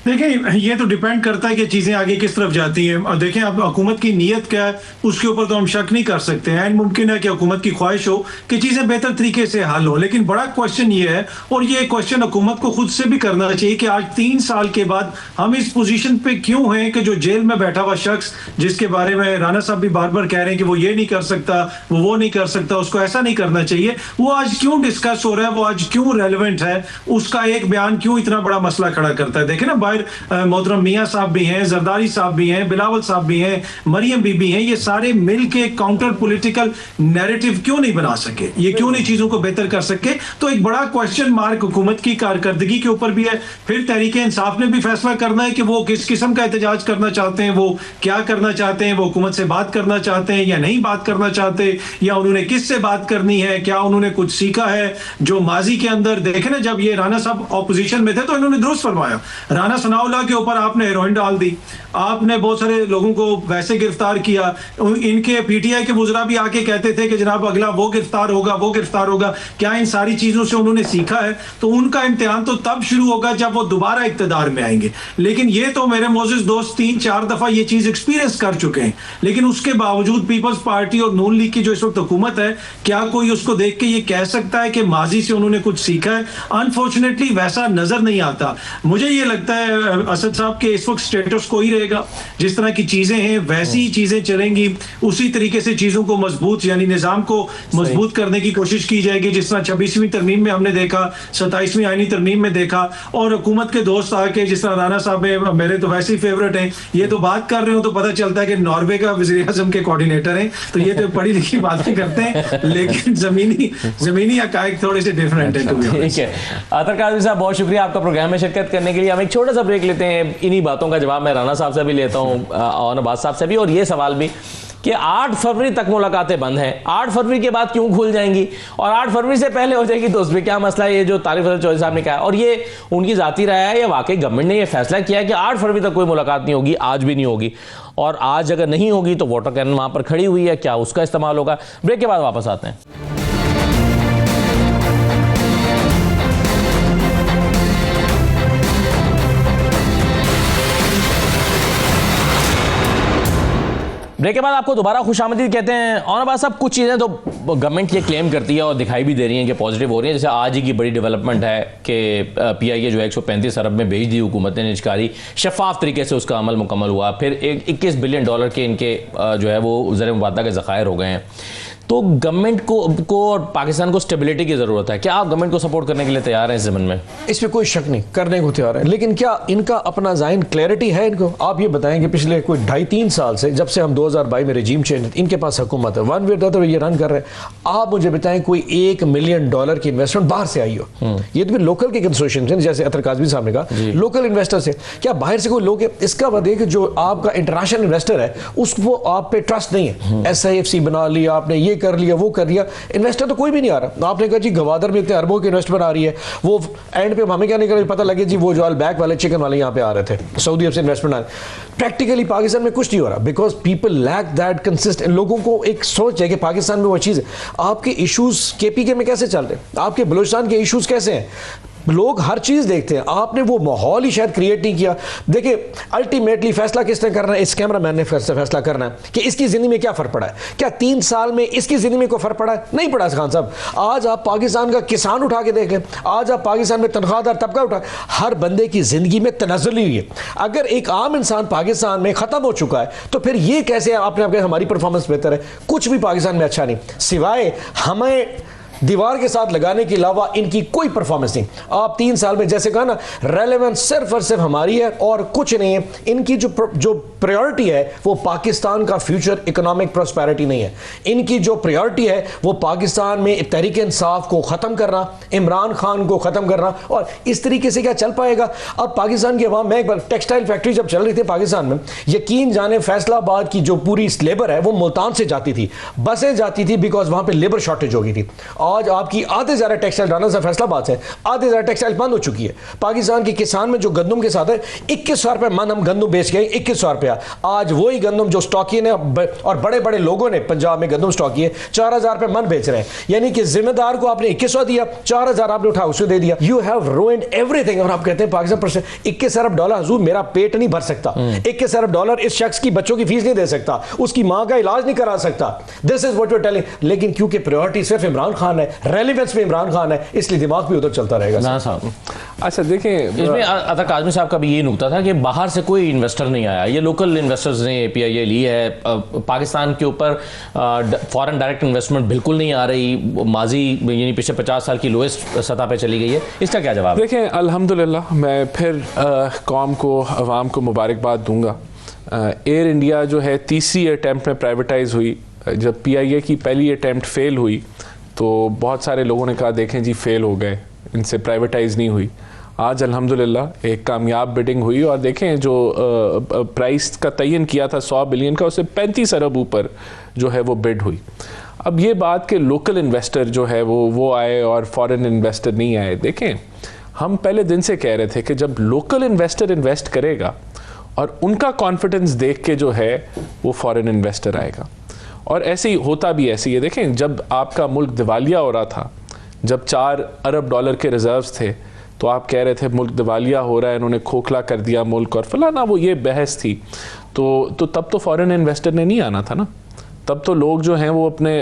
देखिए, ये तो डिपेंड करता है कि चीजें आगे किस तरफ जाती हैं। और देखें, अब हुकूमत की नीयत क्या है उसके ऊपर तो हम शक नहीं कर सकते हैं। एंड मुमकिन है कि हुकूमत की ख्वाहिश हो कि चीजें बेहतर तरीके से हल हो, लेकिन बड़ा क्वेश्चन ये है, और ये क्वेश्चन हुकूमत को खुद से भी करना चाहिए, कि आज 3 साल के बाद हम इस पोजीशन पे क्यों हैं कि जो जेल में बैठा हुआ शख्स, जिसके बारे में राना साहब भी बार बार कह रहे हैं कि वो ये नहीं कर सकता, वो नहीं कर सकता, उसको ऐसा नहीं करना चाहिए, वो आज क्यों डिस्कस हो रहा है, वो आज क्यों रेलिवेंट है, उसका एक बयान क्यों इतना बड़ा मसला खड़ा करता है। देखे ना, मोहतरम मियां साहब भी हैं, जरदारी साहब भी हैं, बिलावल साहब भी हैं, मरियम बीबी हैं, ये सारे मिल के काउंटर पॉलिटिकल नैरेटिव क्यों नहीं बना सके, ये क्यों नहीं चीजों को बेहतर कर सके? तो एक बड़ा क्वेश्चन मार्क हुकूमत की कारकर्दगी के ऊपर भी है। फिर तहरीक इंसाफ ने भी फैसला करना है कि वो किस किस्म का एहतजाज करना चाहते हैं, वो क्या करना चाहते हैं, वो हुकूमत से बात करना चाहते हैं या नहीं बात करना चाहते, या उन्होंने किससे बात करनी है, क्या उन्होंने कुछ सीखा है जो माजी के अंदर। देखे ना, जब ये राना साहब ऑपोजिशन में थे तो इन्होंने दुरुस्त फरमाया, राना सनाउल्लाह के ऊपर आपने हेरोइन डाल दी, आपने बहुत सारे लोगों को वैसे गिरफ्तार किया, इनके पीटीआई के वुज़रा भी आके कहते थे कि जनाब अगला वो गिरफ्तार होगा, वो गिरफ्तार होगा। क्या इन सारी चीजों से उन्होंने सीखा है? तो उनका इम्तिहान तो तब शुरू होगा जब वो दोबारा इक्तदार में आएंगे। लेकिन ये तो मेरे मोअज़्ज़िज़ दोस्त 3-4 दफा ये चीज एक्सपीरियंस कर चुके हैं, लेकिन उसके बावजूद पीपल्स पार्टी और नून लीग की जो इस वक्त हुकूमत है, क्या कोई उसको देख के ये कह सकता है कि माजी से उन्होंने कुछ सीखा है? अनफॉर्चुनेटली वैसा नजर नहीं आता। मुझे ये लगता है असद साहब के इस वक्त स्टेटस को ही रहेगा, जिस तरह की चीजें हैं वैसी ही चीजें चलेंगी, उसी तरीके से चीजों को मजबूत, यानी निजाम को मजबूत करने की कोशिश की जाएगी, जिस तरह 26वीं तरमीम में हमने देखा, 27वीं आईनी तरमीम में देखा। और हुकूमत के दोस्त आके जिस तरह राना साहब मेरे तो वैसे ही फेवरेट हैं, ये तो बात कर रहे हो तो पता चलता है कि नॉर्वे का वज़ीर आज़म के कोऑर्डिनेटर हैं, तो ये तो पढ़ी लिखी बातें करते हैं, लेकिन जमीनी हकायक थोड़े से डिफरेंट है। ठीक है, अतर काज़मी साहब, बहुत शुक्रिया आपका प्रोग्राम में शिरकत करने के लिए। हम एक छोटा सा ब्रेक लेते हैं, इन्हीं बातों का जवाब मैं राना साहब से भी लेता हूँ और नवाज साहब से भी, और ये सवाल भी कि 8 फरवरी तक मुलाकातें बंद हैं, 8 फरवरी के बाद क्यों खुल जाएंगी, और 8 फरवरी से पहले हो जाएगी तो उसमें क्या मसला है? ये जो तारिक फजल चौधरी साहब ने कहा, और ये उनकी जाती राय है या वाकई गवर्नमेंट ने ये फैसला किया है कि 8 फरवरी तक कोई मुलाकात नहीं होगी, आज भी नहीं होगी, और आज अगर नहीं होगी तो वाटर कैनन वहां पर खड़ी हुई है, क्या उसका इस्तेमाल होगा? ब्रेक के बाद वापस आते हैं। ब्रेक के बाद आपको दोबारा खुशामदीद कहते हैं। और नवाज साहब, कुछ चीज़ें तो गवर्नमेंट ये क्लेम करती है और दिखाई भी दे रही हैं कि पॉजिटिव हो रही हैं। जैसे आज ही की बड़ी डेवलपमेंट है कि पीआईए जो है 135 अरब में भेज दी हुकूमत ने निजकारी, शफाफ तरीके से उसका अमल मुकम्मल हुआ। फिर 21 बिलियन डॉलर के इनके जो है वो ज़र मुबादला के ज़खायर हो गए हैं। तो गवर्नमेंट को और पाकिस्तान को स्टेबिलिटी की ज़रूरत है। क्या आप गवर्नमेंट को सपोर्ट करने के लिए तैयार हैं इस ज़मीन में? इस पर कोई शक नहीं, करने को तैयार है, लेकिन क्या इनका अपना ज़ाइन क्लैरिटी है इनको? आप ये बताएं कि पिछले कोई 2.5-3 साल से, जब से हम 2022 में रजीम चेंज, इनके पास हुकूमत है, वन वे तो ये रन कर रहे हैं। आप मुझे बताएं कोई $1 मिलियन की इन्वेस्टमेंट बाहर से आई हो? ये तो भी लोकल के कंसोर्शियम से, जैसे अतर काज़मी साहब ने कहा, लोकल इन्वेस्टर से। क्या बाहर से कोई लोग? इसका वजह कि जो आपका इंटरनेशनल इन्वेस्टर है उसको आप पे ट्रस्ट नहीं है। SIFC बना लिया आपने, ये कर लिया, वो कर लिया, इन्वेस्टर तो कोई भी नहीं आ रहा। आपने कहा जी गवादर में इतने अरबों की इन्वेस्टमेंट आ रही है, वो एंड पे हमें क्या नहीं कर पता लगे जी वो जो बैक वाले चिकन वाले यहाँ पे आ रहे थे, सऊदी अरब से इन्वेस्टमेंट आ रही। प्रैक्टिकली पाकिस्तान में कुछ नहीं हो रहा, because people lack that consistent. लोगों को एक सोच है कि पाकिस्तान में वो चीज़ है। आपके इशूज KPK में कैसे चल रहे हैं, आपके बलूचिस्तान के इशूज कैसे हैं, लोग हर चीज़ देखते हैं। आपने वो माहौल ही शायद क्रिएट नहीं किया। देखिए, अल्टीमेटली फैसला किसने करना है? इस कैमरा मैन ने फैसला करना है कि इसकी ज़िंदगी में क्या फ़र्क पड़ा है। क्या 3 साल में इसकी ज़िंदगी में कोई फ़र्क पड़ा है? नहीं पड़ा खान साहब। आज आप पाकिस्तान का किसान उठा के देख लें, आज आप पाकिस्तान में तनख्वाहदार तबका उठा, हर बंदे की ज़िंदगी में तनाज़ुल हुई है। अगर एक आम इंसान पाकिस्तान में ख़त्म हो चुका है तो फिर ये कैसे आपने हमारी परफॉर्मेंस बेहतर है? कुछ भी पाकिस्तान में अच्छा नहीं, सिवाय हमें दीवार के साथ लगाने के अलावा इनकी कोई परफॉर्मेंस नहीं। आप 3 साल में जैसे कहा ना, रेलेवेंस सिर्फ और सिर्फ हमारी है और कुछ नहीं है। इनकी जो प्रायोरिटी है वो पाकिस्तान का फ्यूचर इकोनॉमिक प्रॉस्पेरिटी नहीं है। इनकी जो प्रायोरिटी है वो पाकिस्तान में तहरीक इंसाफ को ख़त्म करना, इमरान खान को ख़त्म करना। और इस तरीके से क्या चल पाएगा? अब पाकिस्तान की अवाम में एक बार टेक्सटाइल फैक्ट्री जब चल रही थी पाकिस्तान में, यकीन जाने फैसलाबाद की जो पूरी लेबर है वो मुल्तान से जाती थी, बसें जाती थी, बिकॉज वहां पे लेबर शॉर्टेज हो गई थी। आज आपकी आधे ज़्यादा टेक्सटाइल राना से फैसलाबाद से आधे ज़्यादा टेक्सटाइल बंद हो चुकी है। पाकिस्तान के किसान में जो गंदम के साथ है 2100 रुपये मन हम गंदम बेच गए, 2100 रुपया। आज वही गंदम जो स्टॉकी ने और बड़े बड़े लोगों ने पंजाब में गंदम स्टॉक किए 4000 रुपये मन बेच रहे हैं। यानी कि जिम्मेदार को आपने 2100 दिया, 4000 आपने उठा उसको दे दिया। You have ruined everything. और आप कहते हैं पाकिस्तान पर 21 अरब डॉलर, हुजूर मेरा पेट नहीं भर सकता। 21 अरब डॉलर इस शख्स की बच्चों की फीस नहीं दे सकता, उसकी मां का इलाज नहीं करा सकता। This is what we are telling. लेकिन क्योंकि प्रायोरिटी सिर्फ इमरान खान है, रेलेवेंस में इमरान खान है, इसलिए दिमाग भी उधर चलता रहेगा। अच्छा देखें, इसमें अता काज़मी साहब का भी ये नुकता था कि बाहर से कोई इन्वेस्टर नहीं आया, ये लोकल इन्वेस्टर्स ने APIA ली है। पाकिस्तान के ऊपर फॉरेन डायरेक्ट इन्वेस्टमेंट बिल्कुल नहीं आ रही, माजी यानी पिछले 50 साल की लोएस्ट सतह पे चली गई है। इसका क्या जवाब? देखें, अल्हम्दुलिल्लाह मैं फिर कौम को, अवाम को मुबारकबाद दूंगा। एयर इंडिया जो है तीसरी अटैम्प्ट में प्राइवेटाइज हुई। जब PIA की पहली अटैम्प्ट फेल हुई तो बहुत सारे लोगों ने कहा देखें जी फेल हो गए, इनसे प्राइवेटाइज नहीं हुई। आज अल्हम्दुलिल्लाह एक कामयाब बिडिंग हुई और देखें जो प्राइस का तयन किया था 100 बिलियन का, उससे 35 अरब ऊपर जो है वो बिड हुई। अब ये बात कि लोकल इन्वेस्टर जो है वो आए और फॉरेन इन्वेस्टर नहीं आए, देखें हम पहले दिन से कह रहे थे कि जब लोकल इन्वेस्टर इन्वेस्ट करेगा और उनका कॉन्फिडेंस देख के जो है वो फॉरेन इन्वेस्टर आएगा। और ऐसे ही होता भी ऐसे ही है। देखें, जब आपका मुल्क दिवालिया हो रहा था, जब 4 अरब डॉलर के रिजर्व्स थे, तो आप कह रहे थे मुल्क दिवालिया हो रहा है, इन्होंने खोखला कर दिया मुल्क और फलाना, वो ये बहस थी। तो तब तो फॉरेन इन्वेस्टर ने नहीं आना था ना, तब तो लोग जो हैं वो अपने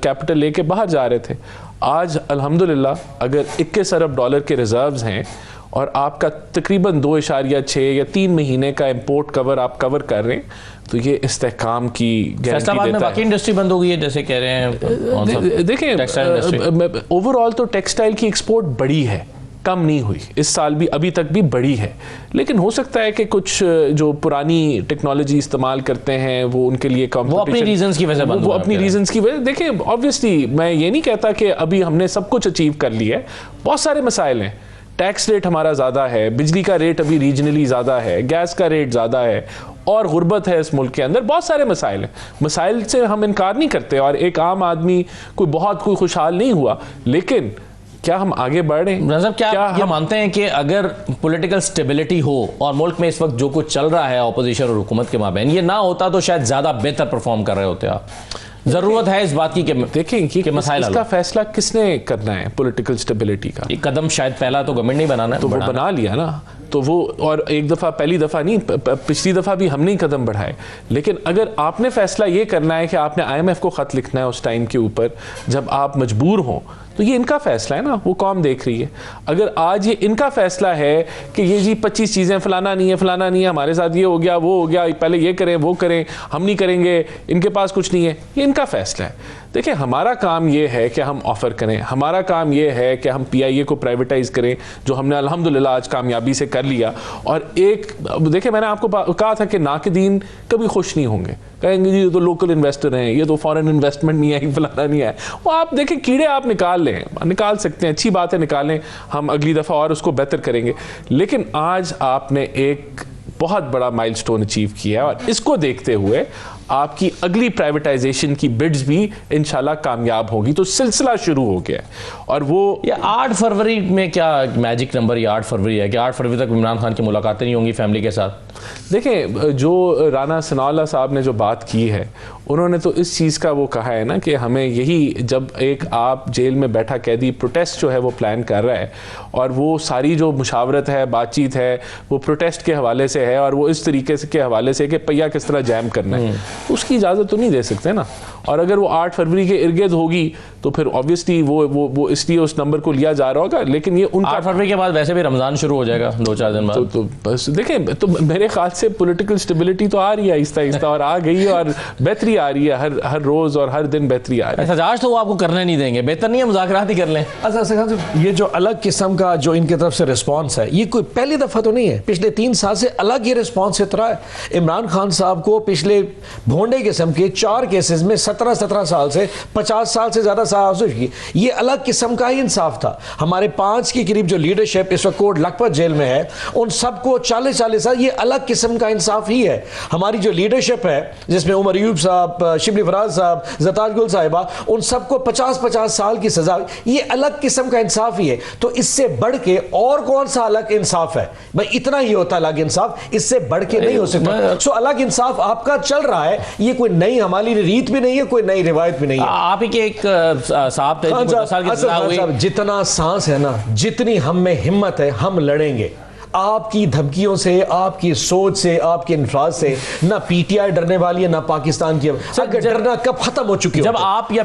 कैपिटल लेके बाहर जा रहे थे। आज अल्हम्दुलिल्लाह अगर 21 अरब डॉलर के रिजर्व्स हैं और आपका तकरीबन 2.6 या 3 महीने का इंपोर्ट कवर आप कवर कर रहे हैं, तो ये इस्तेहकाम की गारंटी देता है। बाकी इंडस्ट्री बंद हो गई है जैसे कह रहे हैं। देखें, ओवरऑल तो टेक्सटाइल की एक्सपोर्ट बड़ी है, कम नहीं हुई, इस साल भी अभी तक भी बड़ी है। लेकिन हो सकता है कि कुछ जो पुरानी टेक्नोलॉजी इस्तेमाल करते हैं वो उनके लिए वो अपनी रीजंस की वजह वो अपनी रीजंस की वजह। देखिए ऑब्वियसली मैं ये नहीं कहता कि अभी हमने सब कुछ अचीव कर लिया है, बहुत सारे मसाइल हैं। टैक्स रेट हमारा ज़्यादा है, बिजली का रेट अभी रीजनली ज़्यादा है, गैस का रेट ज़्यादा है और गुर्बत है इस मुल्क के अंदर, बहुत सारे मसाइल हैं। मसाइल से हम इनकार नहीं करते और एक आम आदमी कोई खुशहाल नहीं हुआ, लेकिन क्या हम आगे बढ़ रहे हैं? क्या हम मानते हैं कि अगर पॉलिटिकल स्टेबिलिटी हो और मुल्क में इस वक्त जो कुछ चल रहा है ऑपोजिशन और हुकूमत के माबैन ये ना होता तो शायद ज़्यादा बेहतर परफॉर्म कर रहे होते आप? जरूरत है इस बात की कि देखें कि मसाइल इसका फैसला किसने करना है पॉलिटिकल स्टेबिलिटी का? ये कदम शायद पहला तो गवर्नमेंट नहीं बनाना है, तो वो बना लिया ना, तो वो और एक दफ़ा पहली दफ़ा नहीं, पिछली दफ़ा भी हमने ही कदम बढ़ाए। लेकिन अगर आपने फैसला ये करना है कि आपने IMF को ख़त लिखना है उस टाइम के ऊपर जब आप मजबूर हों, तो ये इनका फैसला है ना, वो कौम देख रही है। अगर आज ये इनका फैसला है कि ये जी 25 चीज़ें फलाना नहीं है, हमारे साथ ये हो गया वो हो गया, पहले ये करें वो करें, हम नहीं करेंगे, इनके पास कुछ नहीं है, ये इनका फैसला है। देखिए हमारा काम ये है कि हम ऑफ़र करें, हमारा काम ये है कि हम PIA को प्राइवेटाइज़ करें, जो हमने अल्हम्दुलिल्लाह आज कामयाबी से कर लिया। और एक देखिए मैंने आपको कहा था कि नाक़दीन कभी खुश नहीं होंगे, कहेंगे जी ये तो लोकल इन्वेस्टर हैं, ये तो फॉरेन इन्वेस्टमेंट नहीं है, फलाना नहीं है। वो आप देखें कीड़े आप निकाल सकते हैं, अच्छी बात है निकालें, हम अगली दफ़ा और उसको बेहतर करेंगे। लेकिन आज आपने एक बहुत बड़ा माइलस्टोन अचीव किया है और इसको देखते हुए आपकी अगली प्राइवेटाइजेशन की बिड्स भी इंशाल्लाह कामयाब होगी। तो सिलसिला शुरू हो गया है और वो ये 8 फरवरी में क्या मैजिक नंबर ये 8 फरवरी है कि 8 फरवरी तक इमरान खान की मुलाकातें नहीं होंगी फैमिली के साथ? देखें जो राना सनाउल्लाह साहब ने जो बात की है, उन्होंने तो इस चीज़ का वो कहा है ना कि हमें यही, जब एक आप जेल में बैठा कैदी प्रोटेस्ट जो है वो प्लान कर रहा है और वो सारी जो मुशावरत है, बातचीत है, वो प्रोटेस्ट के हवाले से है और वो इस तरीके से के हवाले से कि पहिया किस तरह जैम करना है, उसकी इजाज़त तो नहीं दे सकते ना। और अगर वो 8 फरवरी के इर्द होगी तो फिर ऑब्वियसली वो इसलिए उस नंबर को लिया जा रहा होगा। लेकिन ये 8 फरवरी के बाद वैसे भी रमज़ान शुरू हो जाएगा 2-4 दिन बाद। तो बस देखें, तो मेरे ख्याल से पॉलिटिकल स्टेबिलिटी तो आ रही है आहिस्ता आहिस्ता, और आ गई है, और बेहतरी आ रही है हर रोज़ और हर दिन बेहतरी आ रही है। एहतजाज तो वो आपको करने नहीं देंगे, बेहतर नहीं है मुज़ाकरात ही कर लें। अच्छा, ये जो अलग किस्म का जो इनकी तरफ से रिस्पांस है, ये कोई पहली दफ़ा तो नहीं है, पिछले 3 साल से अलग ही रिस्पांस इतना है। इमरान खान साहब को पिछले भोंडे किस्म के 4 केसेस में 17 साल से 50 साल से ज़्यादा सज़ा की, ये अलग किस्म का ही इंसाफ था। हमारे 5 के करीब जो लीडरशिप इस वक्त कोट लखपत जेल में है, उन सबको 40 साल, ये अलग किस्म का इंसाफ ही है। हमारी जो लीडरशिप है जिसमें उमर अयूब साहब, शिबली फराज साहब, ज़ताज गुल साहिबा, उन सबको 50 साल की सजा, ये अलग किस्म का इंसाफ ही है। तो इससे बढ़ के और कौन सा अलग इंसाफ है भाई? इतना ही होता अलग इंसाफ, इससे बढ़ के नहीं हो सकता। सो अलग इंसाफ आपका चल रहा है, ये कोई नई हमारी रीत भी नहीं है, कोई नई रिवायत भी नहीं है। आप ही के एक साहब थे जितना सांस है ना, जितनी हम में हिम्मत है, हम लड़ेंगे। आपकी धमकियों से, आपकी सोच से, आपके इंफ्राज से ना पीटीआई डरने वाली है, ना पाकिस्तान की। डरना कब खत्म हो चुकी है? जब आप या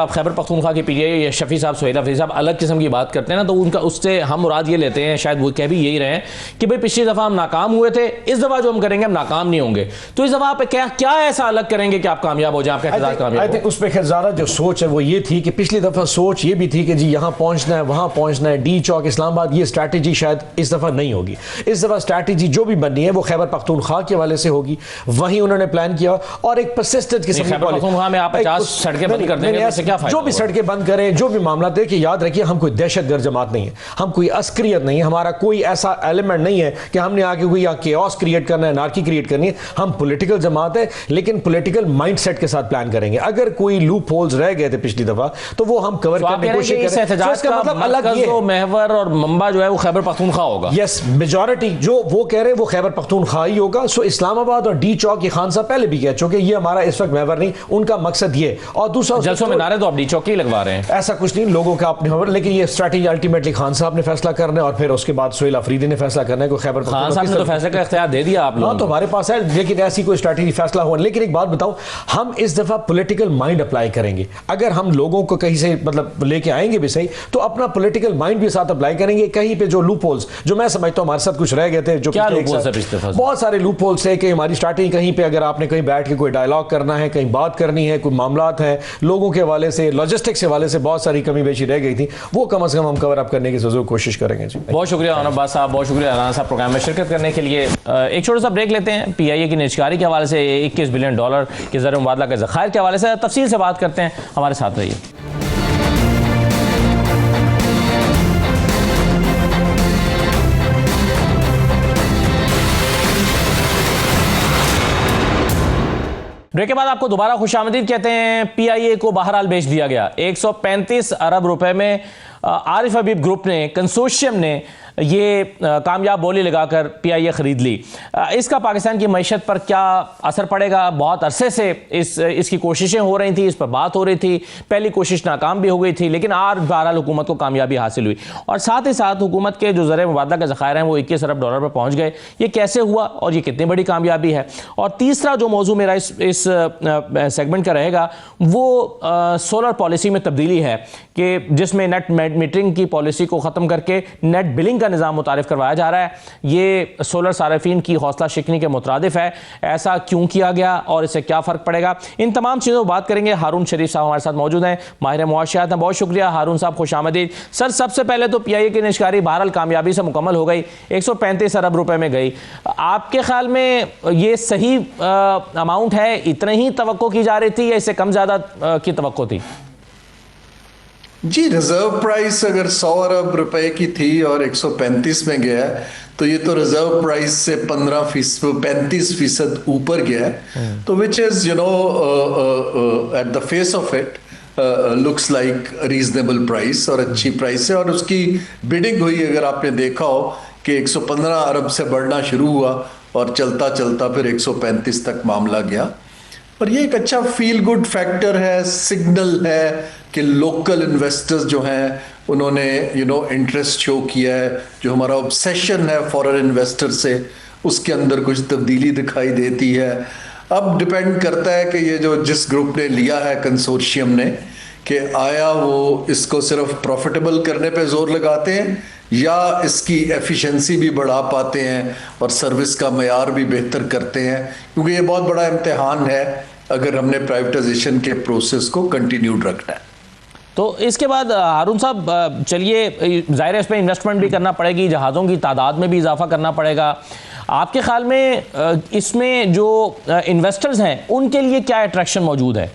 खैबर पख्तूनख्वा के पीटीआई या शफी साहब, सोहेल हफीज़ साहब अलग किस्म की बात करते हैं ना, तो उनका उससे हम मुराद ये लेते हैं, शायद वो कह भी यही रहे हैं कि भाई पिछली दफ़ा हम नाकाम हुए थे, इस दफ़ा जो हम करेंगे हम नाकाम नहीं होंगे। तो इस दफ़ा आप क्या ऐसा अलग करेंगे कि आप कामयाब हो जाए, आपका एहतजाज कामयाब हो? उस पर खैर ज़्यादा जो सोच है वो ये थी कि पिछली दफ़ा सोच ये भी थी कि जी यहाँ पहुँचना है, वहाँ पहुँचना है, डी चौक इस्लामाबाद, ये स्ट्रैटेजी शायद इस दफ़ा नहीं होगी। इस दफ़ा स्ट्रैटेजी जो भी बननी है वो खैबर पख्तूनख्वा के हवाले से होगी, वहीं उन्होंने प्लान किया, और एक परसिस्टेंट किस्म की पख्तूनख्वा में आप 50 सड़कें बंद कर देंगे, इससे क्या फायदा? जो भी सड़कें बंद करें, जो भी मामला, देखिए याद रखिए, हम कोई दहशतगर्द जमात नहीं है, हम कोई अस्करियत नहीं है, हमारा कोई ऐसा एलिमेंट नहीं है कि हमने आके कोई केओस क्रिएट करना है, नार्की क्रिएट करनी है। हम पॉलिटिकल जमात है, लेकिन पॉलिटिकल माइंडसेट के साथ प्लान करेंगे। अगर कोई लूप होल्स रह गए थे पिछली दफा तो वो हम कवर करने की कोशिश करें। इसका मतलब अलग ये महवर और मंबा जो है वो खैबर पख्तूनख्वा होगा। यस, मेजॉरिटी जो वो कह रहे हैं वो खैबर पख्तूनख्वा ही होगा। सो इस्लामाबाद और डी चौक, ये खान साहब पहले भी कह चुके ये हमारा इस वक्त महवर नहीं, उनका मकसद ये। और दूसरा जलसों में नारे तो आप डी चौक ही लगवा रहे हैं, ऐसा कुछ नहीं, लोगों का अपने महवर, लेकिन ये स्ट्रैटेजी अल्टीमेटली खान साहब ने फैसला करना है, और फिर उसके बाद सोहेल अफरीदी ने फैसला करना है कि खैबर खान साहब ने तो फैसले का इख्तियार दे दिया आप लोगों तो हमारे पास है, लेकिन ऐसी कोई स्ट्रैटेजी फैसला हुआ। लेकिन एक बात बताऊं, हम इस दफा पॉलिटिकल माइंड अप्लाई करेंगे। अगर हम लोगों को कहीं से मतलब लेके आएंगे भी सही, तो अपना पॉलिटिकल माइंड भी साथ अप्लाई करेंगे। कहीं पे जो लूप होल्स जो मैं समझता हूं हमारे साथ कुछ रह गए थे, जो बहुत सारे लूप होल्स है कि हमारी स्ट्रैटेजी कहीं पे अगर आपने कहीं बैठ के कोई डायलॉग करना है, कहीं बात करनी है, कोई मामलात हैं लोगों के हवाले से, लॉजिस्टिक्स के हवाले से बहुत सारी कमी बेशी रह गई थी, वो कम से कम हम कवर अप करने की जरूर कोशिश करेंगे। जी बहुत शुक्रिया अब्बास साहब, बहुत शुक्रिया राना साहब प्रोग्राम में शिरकत करने के लिए। एक छोटा सा ब्रेक लेते हैं। पीआईए की निजकारी के हवाले से, $21 बिलियन के ज़र मुबादला के ज़खायर के हवाले से तफसील से बात करते हैं। हमारे साथ रहिए। ब्रेक के बाद आपको दोबारा खुशामदीद कहते हैं। पीआईए को बहरहाल बेच दिया गया। 135 अरब रुपए में आरिफ हबीब ग्रुप ने, कंसोर्शियम ने ये कामयाब बोली लगाकर पीआईए ख़रीद ली। इसका पाकिस्तान की मईशत पर क्या असर पड़ेगा? बहुत अरसे से इसकी कोशिशें हो रही थी, इस पर बात हो रही थी। पहली कोशिश नाकाम भी हो गई थी, लेकिन आज बहरहाल हुकूमत को कामयाबी हासिल हुई, और साथ ही साथ हुकूमत के जो ज़र मुबादला के ज़खायर हैं वो $21 अरब पर पहुँच गए। ये कैसे हुआ और ये कितनी बड़ी कामयाबी है? और तीसरा जो मौजू मेरा इस सेगमेंट का रहेगा वो सोलर पॉलिसी में तब्दीली है, कि जिसमें नेट मीटरिंग की पॉलिसी को ख़त्म करके नेट बिलिंग का निज़ाम मुतारिफ करवाया जा रहा है। ये सोलर सारिफीन की हौसला शिकनी के मुतरादिफ है। ऐसा क्यों किया गया और इससे क्या फ़र्क पड़ेगा? इन तमाम चीज़ों पर बात करेंगे। हारून शरीफ साहब हमारे साथ मौजूद हैं, माहिर मुआशियात हैं। बहुत शुक्रिया हारून साहब, खुश आमदीद। सर, सबसे पहले तो पीआईए की निजकारी बहरहाल कामयाबी से मुकम्मल हो गई, 135 अरब रुपए में गई। आपके ख्याल में ये सही अमाउंट है? इतने ही तवक्को की जा रही थी या इससे कम ज़्यादा की तवक्को थी? जी, रिजर्व प्राइस अगर 100 अरब रुपए की थी और 135 में गया है, तो ये तो रिजर्व प्राइस से 35% ऊपर गया है। तो which is at the face of it looks like reasonable price, और अच्छी प्राइस है। और उसकी बिडिंग हुई, अगर आपने देखा हो कि 115 अरब से बढ़ना शुरू हुआ और चलता चलता फिर 135 तक मामला गया। और ये एक अच्छा फील गुड फैक्टर है, सिग्नल है कि लोकल इन्वेस्टर्स जो हैं उन्होंने इंटरेस्ट शो किया है। जो हमारा ऑब्सेशन है फॉरेन इन्वेस्टर से, उसके अंदर कुछ तब्दीली दिखाई देती है। अब डिपेंड करता है कि ये जो जिस ग्रुप ने लिया है कंसोर्शियम ने, कि आया वो इसको सिर्फ प्रॉफिटेबल करने पे जोर लगाते हैं या इसकी एफिशिएंसी भी बढ़ा पाते हैं और सर्विस का मयार भी बेहतर करते हैं, क्योंकि ये बहुत बड़ा इम्तिहान है अगर हमने प्राइवेटाइजेशन के प्रोसेस को कंटिन्यूड रखना है। तो इसके बाद हारून साहब चलिए, ज़ाहिर है इस पर इन्वेस्टमेंट भी करना पड़ेगी, जहाज़ों की तादाद में भी इजाफा करना पड़ेगा। आपके ख्याल में इसमें जो इन्वेस्टर्स हैं उनके लिए क्या अट्रैक्शन मौजूद है?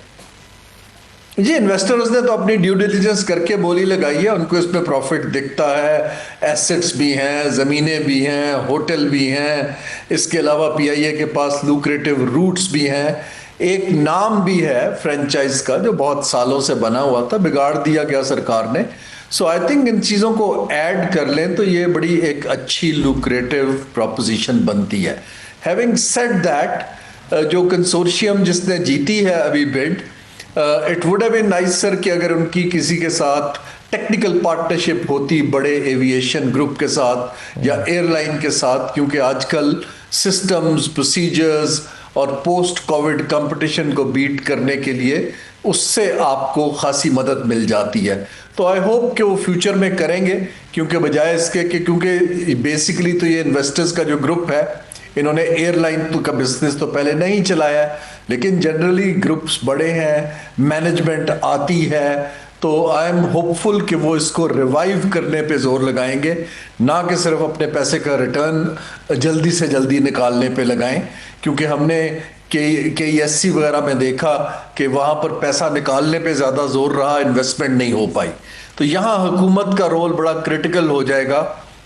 जी, इन्वेस्टर्स ने तो अपनी ड्यू डिलिजेंस करके बोली लगाई है, उनको इसमें प्रॉफिट दिखता है, एसेट्स भी हैं, ज़मीनें भी हैं, होटल भी हैं, इसके अलावा पीआईए के पास लुक्रेटिव रूट्स भी हैं, एक नाम भी है फ्रेंचाइज का जो बहुत सालों से बना हुआ था, बिगाड़ दिया गया सरकार ने। सो आई थिंक इन चीज़ों को ऐड कर लें तो ये बड़ी एक अच्छी लुक्रेटिव प्रॉपोजिशन बनती है। हैविंग सेड दैट, जो कंसोर्शियम जिसने जीती है अभी bid, it would have been nicer कि अगर उनकी किसी के साथ टेक्निकल पार्टनरशिप होती, बड़े एविएशन ग्रुप के साथ या एयरलाइन के साथ, क्योंकि आजकल सिस्टम्स, प्रोसीजर्स और पोस्ट कोविड कंपटीशन को बीट करने के लिए उससे आपको खासी मदद मिल जाती है। तो आई होप कि वो फ्यूचर में करेंगे, क्योंकि बजाय इसके कि क्योंकि बेसिकली तो ये इन्वेस्टर्स का जो ग्रुप है, इन्होंने एयरलाइन का बिजनेस तो पहले नहीं चलाया है, लेकिन जनरली ग्रुप्स बड़े हैं, मैनेजमेंट आती है, तो आई एम होपफुल कि वो इसको रिवाइव करने पे जोर लगाएंगे, ना कि सिर्फ अपने पैसे का रिटर्न जल्दी से जल्दी निकालने पे लगाएं, क्योंकि हमने KESC वगैरह में देखा कि वहाँ पर पैसा निकालने पे ज़्यादा जोर रहा, इन्वेस्टमेंट नहीं हो पाई। तो यहाँ हुकूमत का रोल बड़ा क्रिटिकल हो जाएगा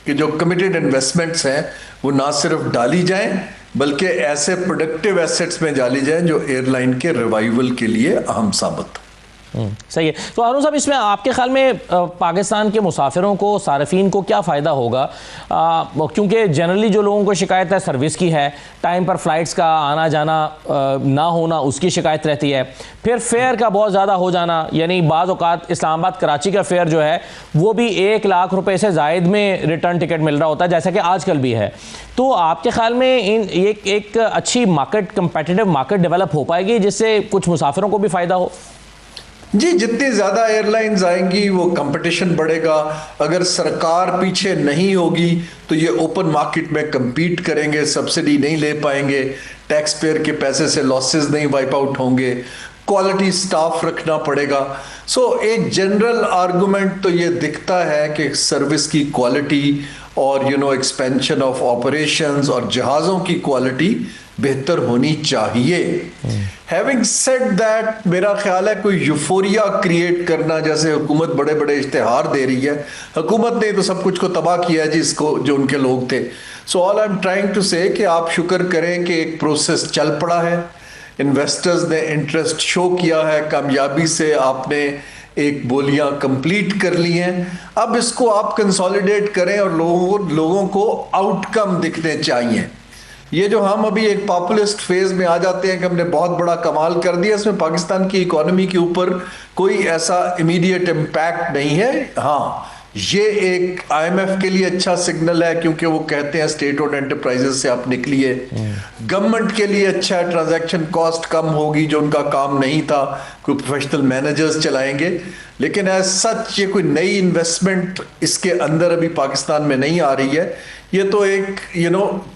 कि जो कमिटेड इन्वेस्टमेंट्स हैं वो ना सिर्फ डाली जाएं, बल्कि ऐसे प्रोडक्टिव एसेट्स में डाली जाएं जो एयरलाइन के रिवाइवल के लिए अहम साबित हो। सही है। तो हारून साहब, इसमें आपके ख्याल में पाकिस्तान के मुसाफिरों को, सार्फिन को क्या फ़ायदा होगा? क्योंकि जनरली जो लोगों को शिकायत है सर्विस की है, टाइम पर फ़्लाइट्स का आना जाना ना होना उसकी शिकायत रहती है, फिर फेयर का बहुत ज़्यादा हो जाना, यानी बाज़ औक़ात इस्लामाबाद कराची का फेयर जो है वो भी 1 लाख रुपए से ज़ायद में रिटर्न टिकट मिल रहा होता है, जैसा कि आजकल भी है। तो आपके ख्याल में एक अच्छी मार्केट, कंपेटिटिव मार्केट डेवलप हो पाएगी जिससे कुछ मुसाफिरों को भी फ़ायदा हो? जी, जितनी ज़्यादा एयरलाइंस आएंगी वो कंपटीशन बढ़ेगा। अगर सरकार पीछे नहीं होगी तो ये ओपन मार्केट में compete करेंगे, सब्सिडी नहीं ले पाएंगे, टैक्स पेयर के पैसे से लॉसेस नहीं वाइप आउट होंगे, क्वालिटी स्टाफ रखना पड़ेगा। सो एक जनरल आर्गुमेंट तो ये दिखता है कि सर्विस की क्वालिटी और एक्सपेंशन ऑफ ऑपरेशंस और जहाज़ों की क्वालिटी बेहतर होनी चाहिए। हैविंग सेड दैट, मेरा ख्याल है कोई यूफोरिया क्रिएट करना, जैसे हुकूमत बड़े बड़े इश्तिहार दे रही है, हुकूमत ने तो सब कुछ को तबाह किया जिसको जो उनके लोग थे। So all I am trying to say कि आप शुक्र करें कि एक प्रोसेस चल पड़ा है, इन्वेस्टर्स ने इंटरेस्ट शो किया है, कामयाबी से आपने एक बोलियां कंप्लीट कर ली हैं। अब इसको आप कंसोलिडेट करें और लोगों को आउटकम दिखने चाहिए। ये जो हम अभी एक पॉपुलिस्ट फेज में आ जाते हैं कि हमने बहुत बड़ा कमाल कर दिया, इसमें पाकिस्तान की इकोनॉमी के ऊपर कोई ऐसा इमीडिएट इम्पैक्ट नहीं है। हाँ, ये एक IMF के लिए अच्छा सिग्नल है, क्योंकि वो कहते हैं स्टेट ओन्ड एंटरप्राइजेस से आप निकलिए। गवर्नमेंट के लिए अच्छा है, ट्रांजैक्शन कॉस्ट कम होगी, जो उनका काम नहीं था, कोई प्रोफेशनल मैनेजर्स चलाएंगे। लेकिन एज सच ये कोई नई इन्वेस्टमेंट इसके अंदर अभी पाकिस्तान में नहीं आ रही है। ये तो एक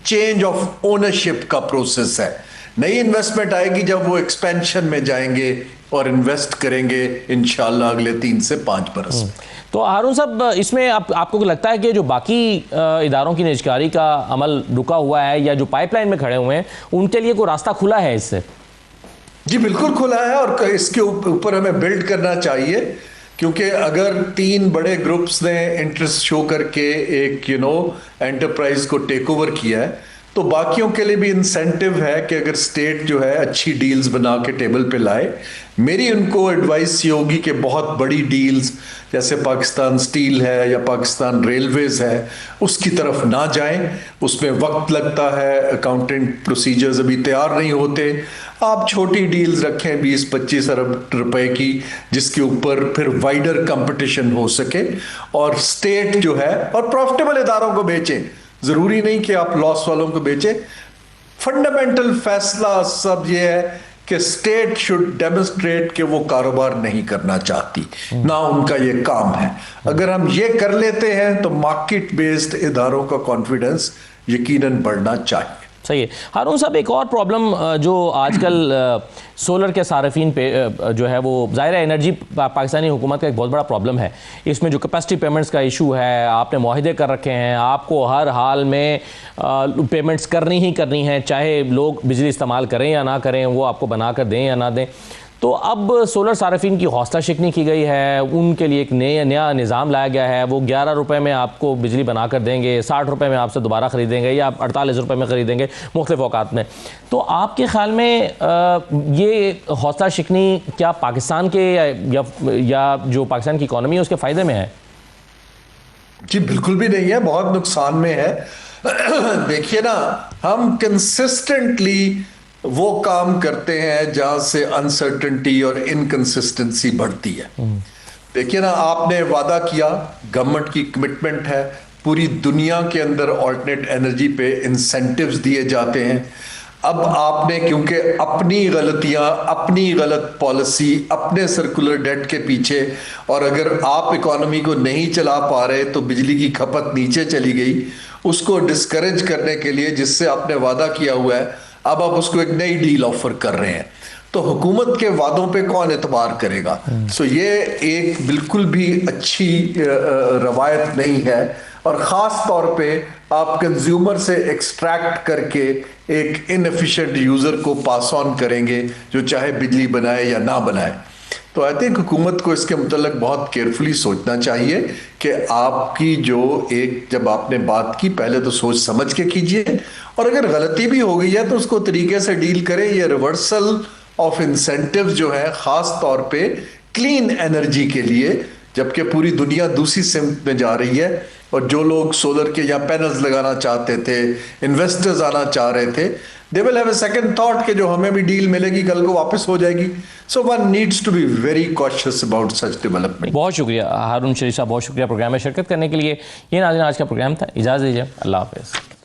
चेंज ऑफ ओनरशिप का प्रोसेस है। नई इन्वेस्टमेंट आएगी जब वो एक्सपेंशन में जाएंगे और इन्वेस्ट करेंगे इंशाल्लाह अगले 3 से 5 बरस में। तो हारून साहब, इसमें आपको लगता है कि जो बाकी इदारों की निजकारी का अमल रुका हुआ है या जो पाइपलाइन में खड़े हुए हैं उनके लिए कोई रास्ता खुला है इससे? जी बिल्कुल खुला है, और इसके ऊपर हमें बिल्ड करना चाहिए, क्योंकि अगर 3 बड़े ग्रुप्स ने इंटरेस्ट शो करके एक एंटरप्राइज को टेक ओवर किया है, तो बाकियों के लिए भी इंसेंटिव है कि अगर स्टेट जो है अच्छी डील्स बना के टेबल पे लाए। मेरी उनको एडवाइस ये होगी कि बहुत बड़ी डील्स जैसे पाकिस्तान स्टील है या पाकिस्तान रेलवेज है उसकी तरफ ना जाएं, उसमें वक्त लगता है, अकाउंटिंग प्रोसीजर्स अभी तैयार नहीं होते। आप छोटी डील्स रखें 20-25 अरब रुपए की, जिसके ऊपर फिर वाइडर कंपटीशन हो सके, और स्टेट जो है और प्रॉफिटेबल इदारों को बेचें। जरूरी नहीं कि आप लॉस वालों को बेचें, फंडामेंटल फैसला सब ये है कि स्टेट शुड डेमोन्स्ट्रेट कि वो कारोबार नहीं करना चाहती, ना उनका ये काम है। अगर हम ये कर लेते हैं तो मार्केट बेस्ड इदारों का कॉन्फिडेंस यकीनन बढ़ना चाहिए। सही है। हारून साहब, एक और प्रॉब्लम जो आजकल सोलर के सार्फिन पे जो है वो ज़ाहिर है एनर्जी पाकिस्तानी हुकूमत का एक बहुत बड़ा प्रॉब्लम है। इसमें जो कैपेसिटी पेमेंट्स का इशू है, आपने मुआहदे कर रखे हैं, आपको हर हाल में पेमेंट्स करनी ही करनी है, चाहे लोग बिजली इस्तेमाल करें या ना करें, वो आपको बना कर दें या ना दें। तो अब सोलर सार्फिन की हौसला शिकनी की गई है, उनके लिए एक नया निज़ाम लाया गया है। वो 11 रुपये में आपको बिजली बना कर देंगे, 60 रुपये में आपसे दोबारा ख़रीदेंगे या 48 रुपये में ख़रीदेंगे मुख्तलिफ़ औकात में। तो आपके ख़्याल में ये हौसला शिकनी क्या पाकिस्तान के या जो पाकिस्तान की इकॉनमी है उसके फ़ायदे में है? जी बिल्कुल भी नहीं है, बहुत नुकसान में है। देखिए ना, हम कंसिस्टेंटली वो काम करते हैं जहां से अनसर्टेनिटी और इनकंसिस्टेंसी बढ़ती है। देखिए ना, आपने वादा किया, गवर्नमेंट की कमिटमेंट है, पूरी दुनिया के अंदर ऑल्टरनेट एनर्जी पे इंसेंटिव्स दिए जाते हैं। अब आपने क्योंकि अपनी गलतियां, अपनी गलत पॉलिसी, अपने सर्कुलर डेट के पीछे, और अगर आप इकोनॉमी को नहीं चला पा रहे तो बिजली की खपत नीचे चली गई, उसको डिस्करेज करने के लिए जिससे आपने वादा किया हुआ है, अब आप उसको एक नई डील ऑफर कर रहे हैं। तो हुकूमत के वादों पे कौन एतबार करेगा? सो ये एक बिल्कुल भी अच्छी रवायत नहीं है, और ख़ास तौर पे आप कंज्यूमर से एक्सट्रैक्ट करके एक इनएफिशिएंट यूज़र को पास ऑन करेंगे जो चाहे बिजली बनाए या ना बनाए। तो आई थिंक हुकूमत को इसके मुतल्लिक बहुत केयरफुली सोचना चाहिए कि आपकी जो एक जब आपने बात की, पहले तो सोच समझ के कीजिए, और अगर गलती भी हो गई है तो उसको तरीके से डील करें। ये रिवर्सल ऑफ इंसेंटिव्स जो है ख़ास तौर पे क्लीन एनर्जी के लिए, जबकि पूरी दुनिया दूसरी सिमत में जा रही है, और जो लोग सोलर के या पैनल्स लगाना चाहते थे, इन्वेस्टर्स आना चाह रहे थे, they will have a second thought कि जो हमें भी डील मिलेगी कल को वापस हो जाएगी। So one needs to be very cautious about such development. बहुत शुक्रिया हारून शरीफ साहब, बहुत शुक्रिया प्रोग्राम में शिरकत करने के लिए। ये नाज़रीन आज का प्रोग्राम था, इजाज़त दीजिए, अल्लाह हाफ़िज़।